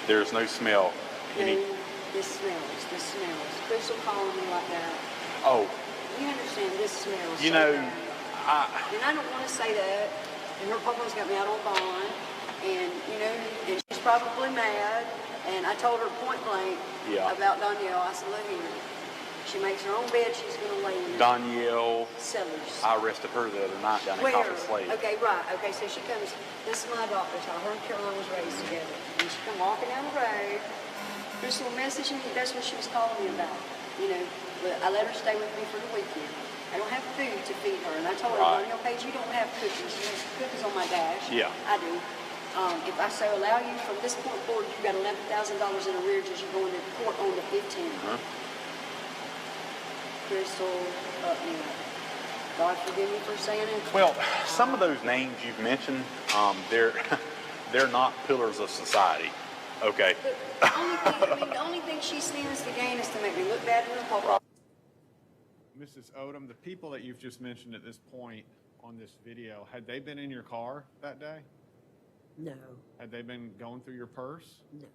Speaker 1: There's no smell.
Speaker 4: No, this smells. Crystal calling me like that.
Speaker 1: Oh,
Speaker 4: You understand, this smells
Speaker 1: you
Speaker 4: so
Speaker 1: know,
Speaker 4: bad. And I don't want to say that. And her papa's got me out on bond. And, you know, and she's probably mad. And I told her point blank about Danielle. I said, look here. She makes her own bed, she's going to lay in it.
Speaker 1: Danielle,
Speaker 4: Sellers.
Speaker 1: I arrested her the other night down in
Speaker 4: Where?
Speaker 1: Coffee Slade.
Speaker 4: Okay, right. Okay, so she comes, this is my doctor's house. Her and Caroline was raised together. And she come walking down the road. Crystal messaging me, that's what she was calling me about. You know, but I let her stay with me for the weekend. I don't have food to feed her. And I told her, Danielle Page, you don't have cookies. You have cookies on my dash.
Speaker 1: Yeah.
Speaker 4: I do. If I so allow you from this point forward, you've got $11,000 in arrears as you're going to court on the 15th. Crystal, you know, God forgive me for saying it.
Speaker 1: Well, some of those names you've mentioned, they're not pillars of society. Okay.
Speaker 4: The only thing she stands to gain is to make me look bad in the public.
Speaker 3: Mrs. Odom, the people that you've just mentioned at this point on this video, had they been in your car that day?
Speaker 9: No,
Speaker 3: Had they been going through your purse?
Speaker 9: no.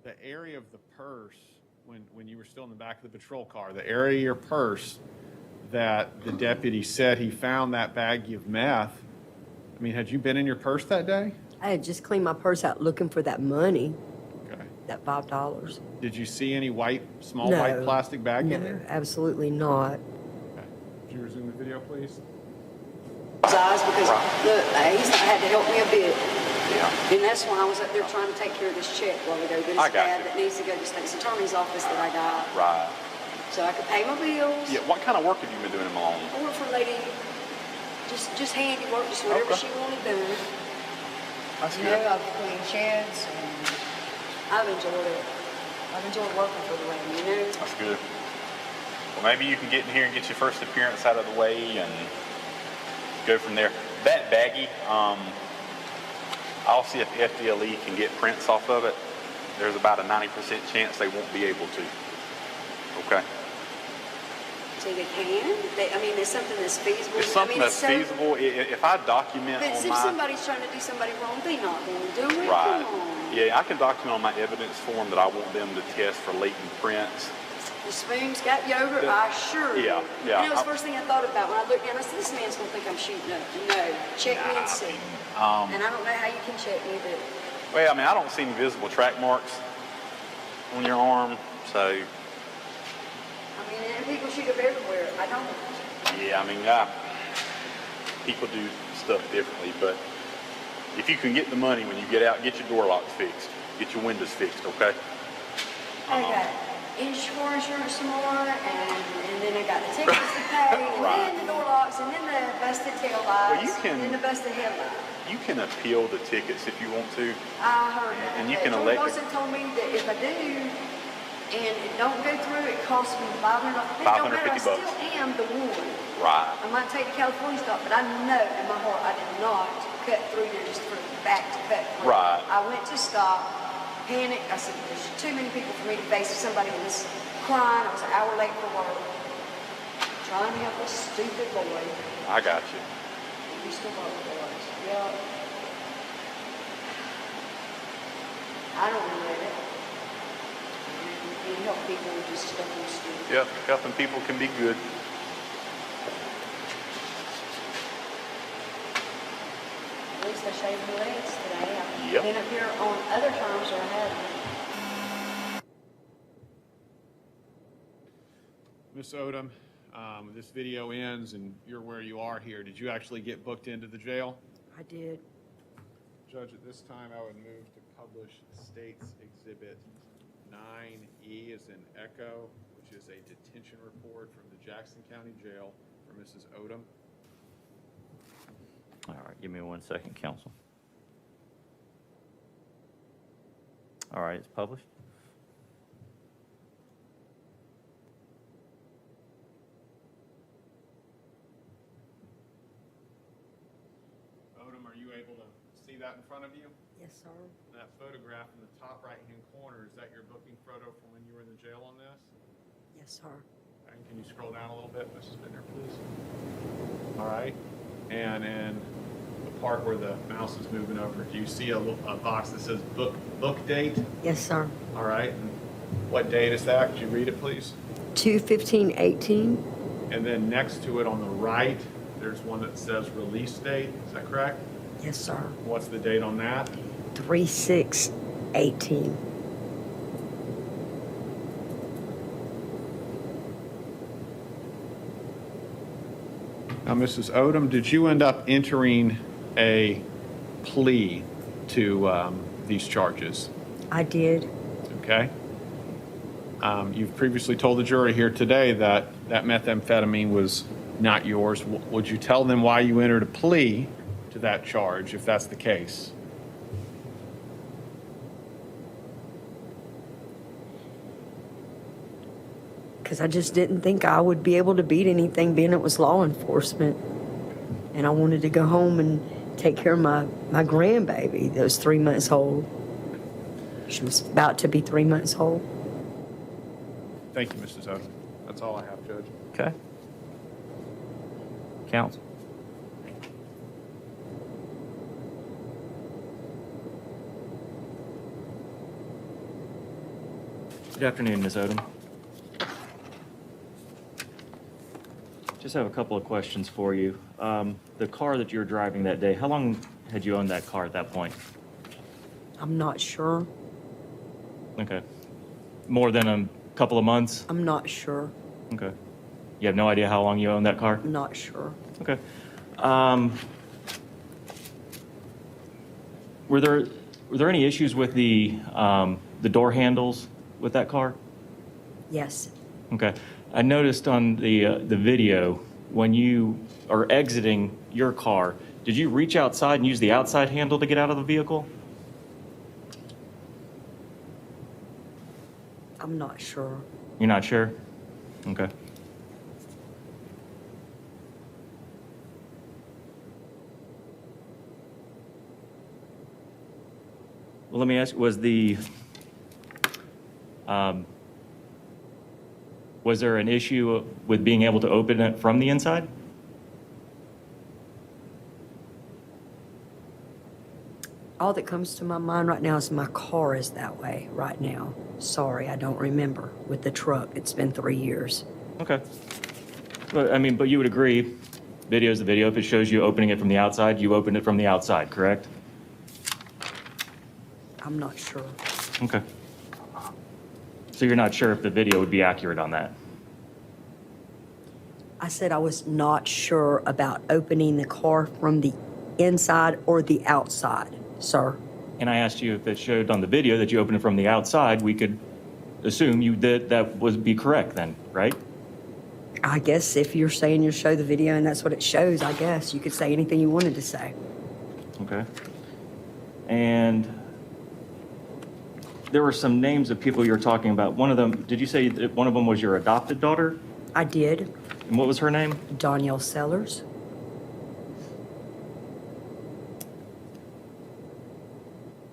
Speaker 3: The area of the purse, when you were still in the back of the patrol car, the area of your purse that the deputy said he found that baggie of meth, I mean, had you been in your purse that day?
Speaker 9: I had just cleaned my purse out looking for that money,
Speaker 3: Okay.
Speaker 9: that $5.
Speaker 3: Did you see any small
Speaker 9: No.
Speaker 3: white plastic bag in
Speaker 9: No,
Speaker 3: there?
Speaker 9: absolutely not.
Speaker 3: Okay. Could you resume the video, please?
Speaker 4: His eyes because look, he's not had to help me a bit.
Speaker 1: Yeah.
Speaker 4: And that's why I was up there trying to take care of this check while ago. But
Speaker 1: I
Speaker 4: it's
Speaker 1: got
Speaker 4: bad
Speaker 1: you.
Speaker 4: that needs to go to the state's attorney's office that I got.
Speaker 1: Right.
Speaker 4: So I could pay my bills.
Speaker 1: Yeah. What kind of work have you been doing in Malone?
Speaker 4: I work for a lady, just handiwork, just whatever
Speaker 1: Okay.
Speaker 4: she wanted done.
Speaker 1: That's
Speaker 4: You know,
Speaker 1: good.
Speaker 4: I've cleaned sheds and I've enjoyed it. I've enjoyed working for the lady, you know.
Speaker 1: That's good. Well, maybe you can get in here and get your first appearance out of the way and go from there. That baggie, I'll see if FDLE can get prints off of it. There's about a 90% chance they won't be able to. Okay.
Speaker 4: So they can. I mean, it's something that's feasible.
Speaker 1: It's something
Speaker 4: I mean,
Speaker 1: that's feasible. If I document
Speaker 4: But
Speaker 1: on
Speaker 4: if
Speaker 1: my...
Speaker 4: somebody's trying to do somebody wrong, they're not going to do it.
Speaker 1: Right.
Speaker 4: Come on.
Speaker 1: Yeah, I can document on my evidence form that I want them to test for latent prints.
Speaker 4: The spoon's got yogurt, I assure you.
Speaker 1: Yeah, yeah.
Speaker 4: And that was the first thing I thought about when I looked down. I said, this man's going to think I'm shooting up. No, check me and see. And I don't know how you can check me, but...
Speaker 1: Well, I mean, I don't see any visible track marks on your arm, so...
Speaker 4: I mean, and people shoot up everywhere. I don't.
Speaker 1: Yeah, I mean, people do stuff differently, but if you can get the money when you get out, get your door locks fixed, get your windows fixed, okay?
Speaker 4: I got insurance some more, and then I got the tickets to pay, and
Speaker 1: Right.
Speaker 4: then the door locks, and then the busted tail lights,
Speaker 1: Well, you can-
Speaker 4: and then the busted headlight.
Speaker 1: You can appeal the tickets if you want to.
Speaker 4: I heard that.
Speaker 1: And you can
Speaker 4: George
Speaker 1: elect-
Speaker 4: Wilson told me that if I do, and it don't go through, it costs me $500. It don't matter, I still am the one.
Speaker 1: Right.
Speaker 4: I might take the California stop, but I know in my heart I did not cut through there just for the back to cut through.
Speaker 1: Right.
Speaker 4: I went to stop, panicked. I said, there's too many people for me to face somebody in this crying. I was an hour late for work. Trying to help a stupid boy.
Speaker 1: I got you.
Speaker 4: He used to work for us. Yeah. I don't regret it. And help people with just stuff and stupid.
Speaker 1: Yep, helping people can be good.
Speaker 4: At least I shaved my legs today. I've
Speaker 1: Yep.
Speaker 4: been up here on other times where I haven't.
Speaker 3: Miss Odom, This video ends and you're where you are here. Did you actually get booked into the jail?
Speaker 9: I did.
Speaker 3: Judge, at this time, I would move to publish State's Exhibit 9E as in Echo, which is a detention report from the Jackson County Jail for Mrs. Odom.
Speaker 2: All right, give me 1 second, counsel. All right, it's published.
Speaker 3: Odom, are you able to see that in front of you?
Speaker 9: Yes, sir.
Speaker 3: That photograph in the top right-hand corner, is that your booking photo from when you were in the jail on this?
Speaker 9: Yes, sir.
Speaker 3: And can you scroll down a little bit, Mrs. Binder, please? All right. And in the part where the mouse is moving over, do you see a box that says book date?
Speaker 9: Yes, sir.
Speaker 3: All right. And what date is that? Could you read it, please?
Speaker 9: 2/15/18.
Speaker 3: And then next to it on the right, there's one that says release date. Is that correct?
Speaker 9: Yes, sir.
Speaker 3: What's the date on that?
Speaker 9: 3/6/18.
Speaker 3: Now, Mrs. Odom, did you end up entering a plea to these charges?
Speaker 9: I did.
Speaker 3: Okay. You've previously told the jury here today that that methamphetamine was not yours. Would you tell them why you entered a plea to that charge, if that's the case?
Speaker 9: Because I just didn't think I would be able to beat anything, being it was law enforcement. And I wanted to go home and take care of my grandbaby that was 3 months old. She was about to be 3 months old.
Speaker 3: Thank you, Mrs. Odom. That's all I have, Judge.
Speaker 2: Okay. Counsel.
Speaker 10: Good afternoon, Ms. Odom. Just have a couple of questions for you. The car that you were driving that day, how long had you owned that car at that point?
Speaker 9: I'm not sure.
Speaker 10: Okay. More than a couple of months?
Speaker 9: I'm not sure.
Speaker 10: Okay. You have no idea how long you owned that car?
Speaker 9: I'm not sure.
Speaker 10: Okay. Were there any issues with the door handles with that car?
Speaker 9: Yes.
Speaker 10: Okay. I noticed on the video, when you are exiting your car, did you reach outside and use the outside handle to get out of the vehicle?
Speaker 9: I'm not sure.
Speaker 10: You're not sure? Okay. Well, let me ask, was there an issue with being able to open it from the inside?
Speaker 9: All that comes to my mind right now is my car is that way right now. Sorry, I don't remember. With the truck, it's been 3 years.
Speaker 10: Okay. But you would agree, video's the video. If it shows you opening it from the outside, you opened it from the outside, correct?
Speaker 9: I'm not sure.
Speaker 10: Okay. So you're not sure if the video would be accurate on that?
Speaker 9: I said I was not sure about opening the car from the inside or the outside, sir.
Speaker 10: And I asked you if it showed on the video that you opened it from the outside, we could assume that would be correct then, right?
Speaker 9: I guess if you're saying you'll show the video and that's what it shows, I guess you could say anything you wanted to say.
Speaker 10: Okay. And there were some names of people you were talking about. One of them, did you say that one of them was your adopted daughter?
Speaker 9: I did.
Speaker 10: And what was her name?
Speaker 9: Danielle Sellers.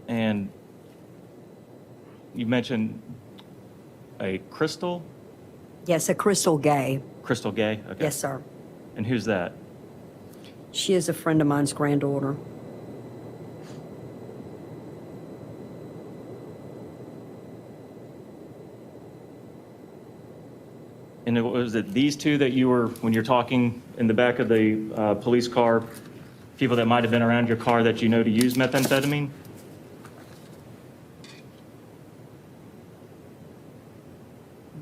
Speaker 10: And you mentioned a Crystal?
Speaker 9: Yes, a Crystal Gay.
Speaker 10: Crystal Gay? Okay.
Speaker 9: Yes, sir.
Speaker 10: And who's that?
Speaker 9: She is a friend of mine's granddaughter.
Speaker 10: And was it these two that you were, when you're talking in the back of the police car, people that might have been around your car that you know to use methamphetamine?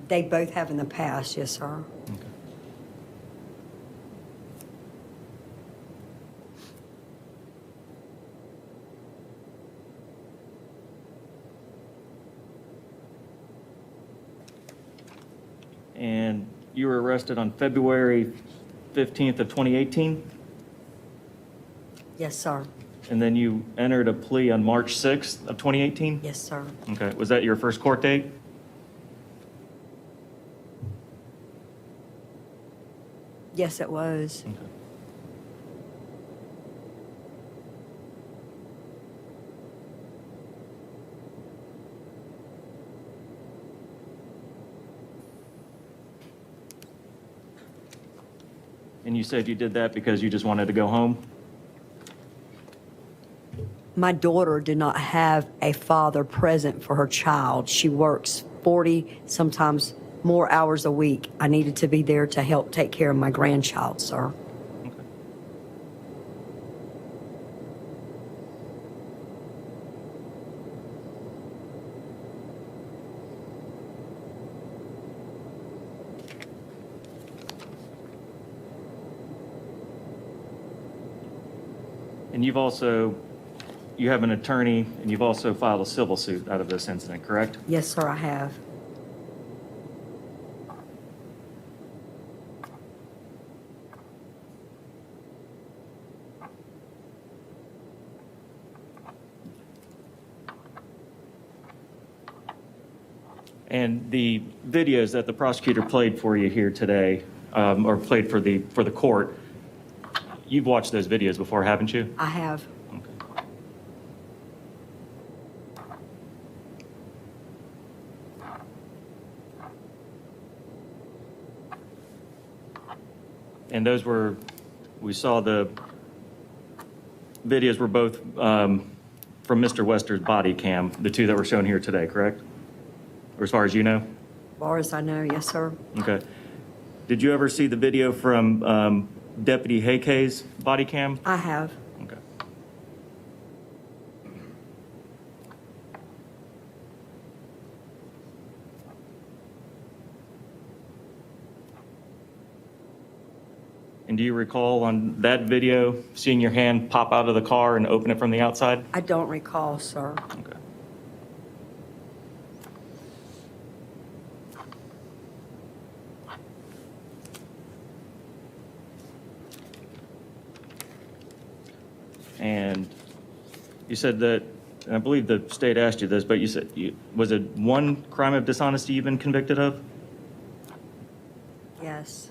Speaker 9: They both have in the past, yes, sir.
Speaker 10: Okay. And you were arrested on February 15th of 2018?
Speaker 9: Yes, sir.
Speaker 10: And then you entered a plea on March 6th of 2018?
Speaker 9: Yes, sir.
Speaker 10: Okay. Was that your first court date?
Speaker 9: Yes, it was.
Speaker 10: Okay. And you said you did that because you just wanted to go home?
Speaker 9: My daughter did not have a father present for her child. She works 40, sometimes more hours a week. I needed to be there to help take care of my grandchild, sir.
Speaker 10: Okay. And you have an attorney, and you've also filed a civil suit out of this incident, correct?
Speaker 9: Yes, sir, I have.
Speaker 10: And the videos that the prosecutor played for you here today, or played for the court, you've watched those videos before, haven't you?
Speaker 9: I have.
Speaker 10: Okay. And we saw the videos were both from Mr. Wester's body cam, the two that were shown here today, correct? Or as far as you know?
Speaker 9: As far as I know, yes, sir.
Speaker 10: Okay. Did you ever see the video from Deputy Hayke's body cam?
Speaker 9: I have.
Speaker 10: Okay. And do you recall on that video seeing your hand pop out of the car and open it from the outside?
Speaker 9: I don't recall, sir.
Speaker 10: Okay. And you said that, and I believe the state asked you this, but you said, was it one crime of dishonesty you've been convicted of?
Speaker 9: Yes.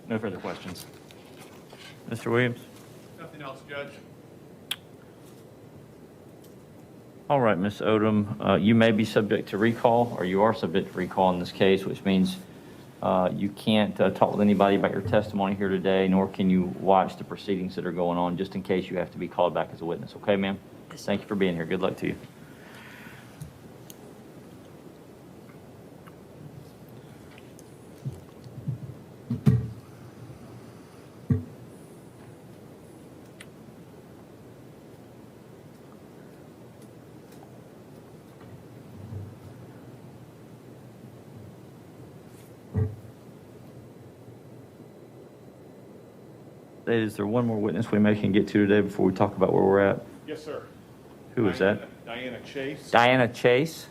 Speaker 10: No further questions.
Speaker 2: Mr. Williams?
Speaker 3: Nothing else, Judge.
Speaker 2: All right, Ms. Odom, you may be subject to recall, or you are subject to recall in this case, which means you can't talk with anybody about your testimony here today, nor can you watch the proceedings that are going on, just in case you have to be called back as a witness. Okay, ma'am?
Speaker 9: Yes, sir.
Speaker 2: Thank you for being here. Good luck to you. Is there one more witness we may can get to today before we talk about where we're at?
Speaker 3: Yes, sir.
Speaker 2: Who is that?
Speaker 3: Diana Chase.
Speaker 2: Diana Chase?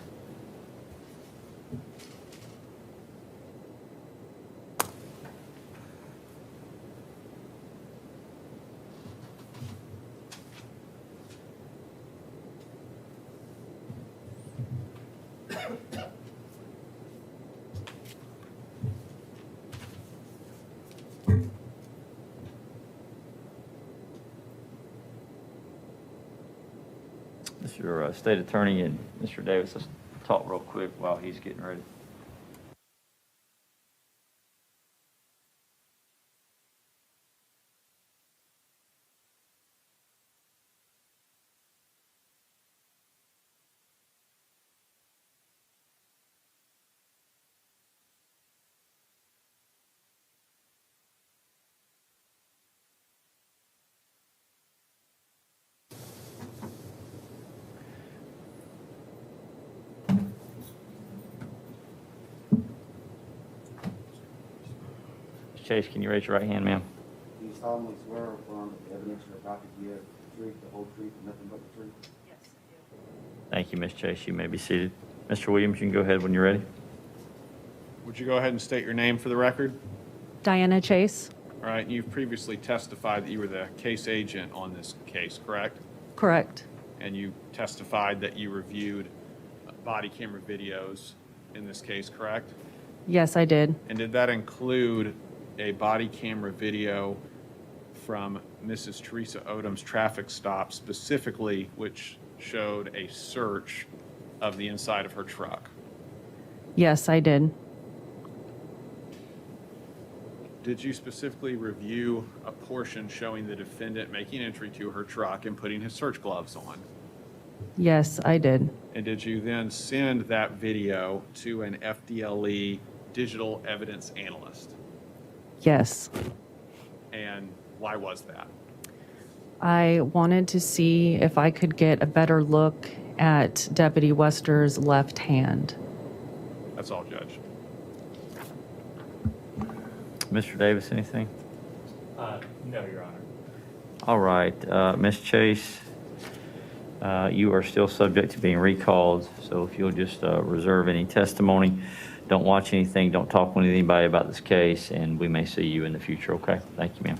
Speaker 2: Mr. State Attorney and Mr. Davis, let's talk real quick while he's getting ready. Chase, can you raise your right hand, ma'am?
Speaker 11: Do you solemnly swear or affirm that the evidence you're about to give truth, the whole truth, and nothing but the truth?
Speaker 4: Yes, I do.
Speaker 2: Thank you, Ms. Chase. You may be seated. Mr. Williams, you can go ahead when you're ready.
Speaker 3: Would you go ahead and state your name for the record?
Speaker 8: Diana Chase.
Speaker 3: All right, you've previously testified that you were the case agent on this case, correct?
Speaker 8: Correct.
Speaker 3: And you testified that you reviewed body camera videos in this case, correct?
Speaker 8: Yes, I did.
Speaker 3: And did that include a body camera video from Mrs. Teresa Odom's traffic stop, specifically which showed a search of the inside of her truck?
Speaker 8: Yes, I did.
Speaker 3: Did you specifically review a portion showing the defendant making entry to her truck and putting his search gloves on?
Speaker 8: Yes, I did.
Speaker 3: And did you then send that video to an FDLE digital evidence analyst?
Speaker 8: Yes.
Speaker 3: And why was that?
Speaker 8: I wanted to see if I could get a better look at Deputy Wester's left hand.
Speaker 3: That's all, Judge.
Speaker 2: Mr. Davis, anything?
Speaker 10: No, Your Honor.
Speaker 2: All right, Ms. Chase, you are still subject to being recalled, so if you'll just reserve any testimony, don't watch anything, don't talk with anybody about this case, and we may see you in the future, okay? Thank you, ma'am.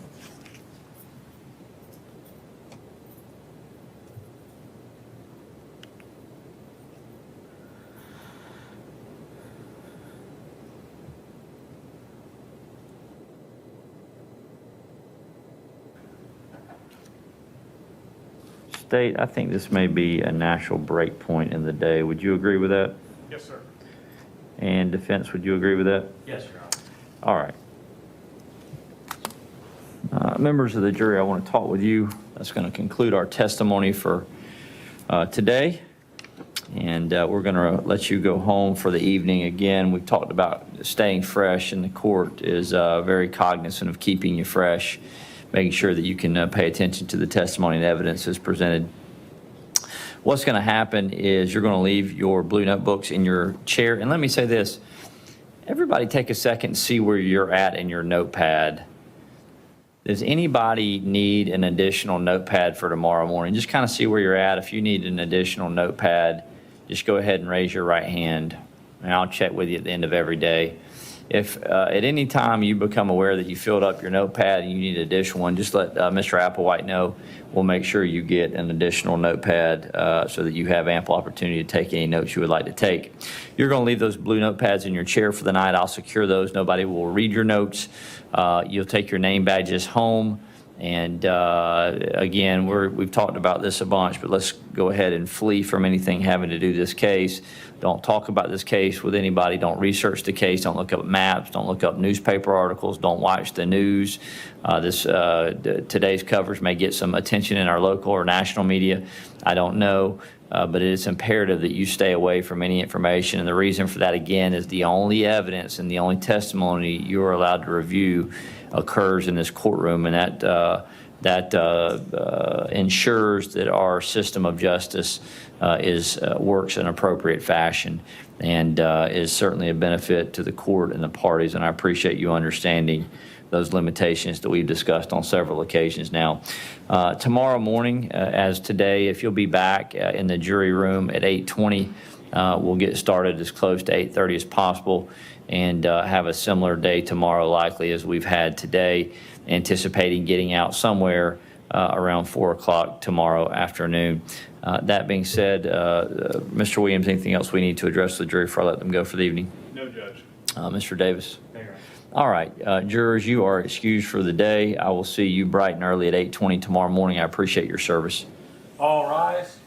Speaker 2: State, I think this may be a natural break point in the day. Would you agree with that?
Speaker 3: Yes, sir.
Speaker 2: And defense, would you agree with that?
Speaker 10: Yes, Your Honor.
Speaker 2: All right. Members of the jury, I want to talk with you. That's going to conclude our testimony for today. And we're going to let you go home for the evening. Again, we've talked about staying fresh, and the court is very cognizant of keeping you fresh, making sure that you can pay attention to the testimony and evidence as presented. What's going to happen is you're going to leave your blue notebooks in your chair. And let me say this, everybody take a second and see where you're at in your notepad. Does anybody need an additional notepad for tomorrow morning? Just kind of see where you're at. If you need an additional notepad, just go ahead and raise your right hand, and I'll check with you at the end of every day. If at any time you become aware that you filled up your notepad and you need an additional one, just let Mr. Applewhite know. We'll make sure you get an additional notepad so that you have ample opportunity to take any notes you would like to take. You're going to leave those blue notepads in your chair for the night. I'll secure those. Nobody will read your notes. You'll take your name badges home. And again, we've talked about this a bunch, but let's go ahead and flee from anything having to do this case. Don't talk about this case with anybody. Don't research the case. Don't look up maps. Don't look up newspaper articles. Don't watch the news. Today's coverage may get some attention in our local or national media. I don't know, but it is imperative that you stay away from any information. And the reason for that, again, is the only evidence and the only testimony you are allowed to review occurs in this courtroom, and that ensures that our system of justice works in an appropriate fashion, and is certainly a benefit to the court and the parties. And I appreciate you understanding those limitations that we've discussed on several occasions now. Tomorrow morning, as today, if you'll be back in the jury room at 8:20, we'll get started as close to 8:30 as possible, and have a similar day tomorrow likely as we've had today, anticipating getting out somewhere around 4 o'clock tomorrow afternoon. That being said, Mr. Williams, anything else we need to address the jury before I let them go for the evening?
Speaker 3: No, Judge.
Speaker 2: Mr. Davis? All right, jurors, you are excused for the day. I will see you bright and early at 8:20 tomorrow morning. I appreciate your service.
Speaker 11: All rise.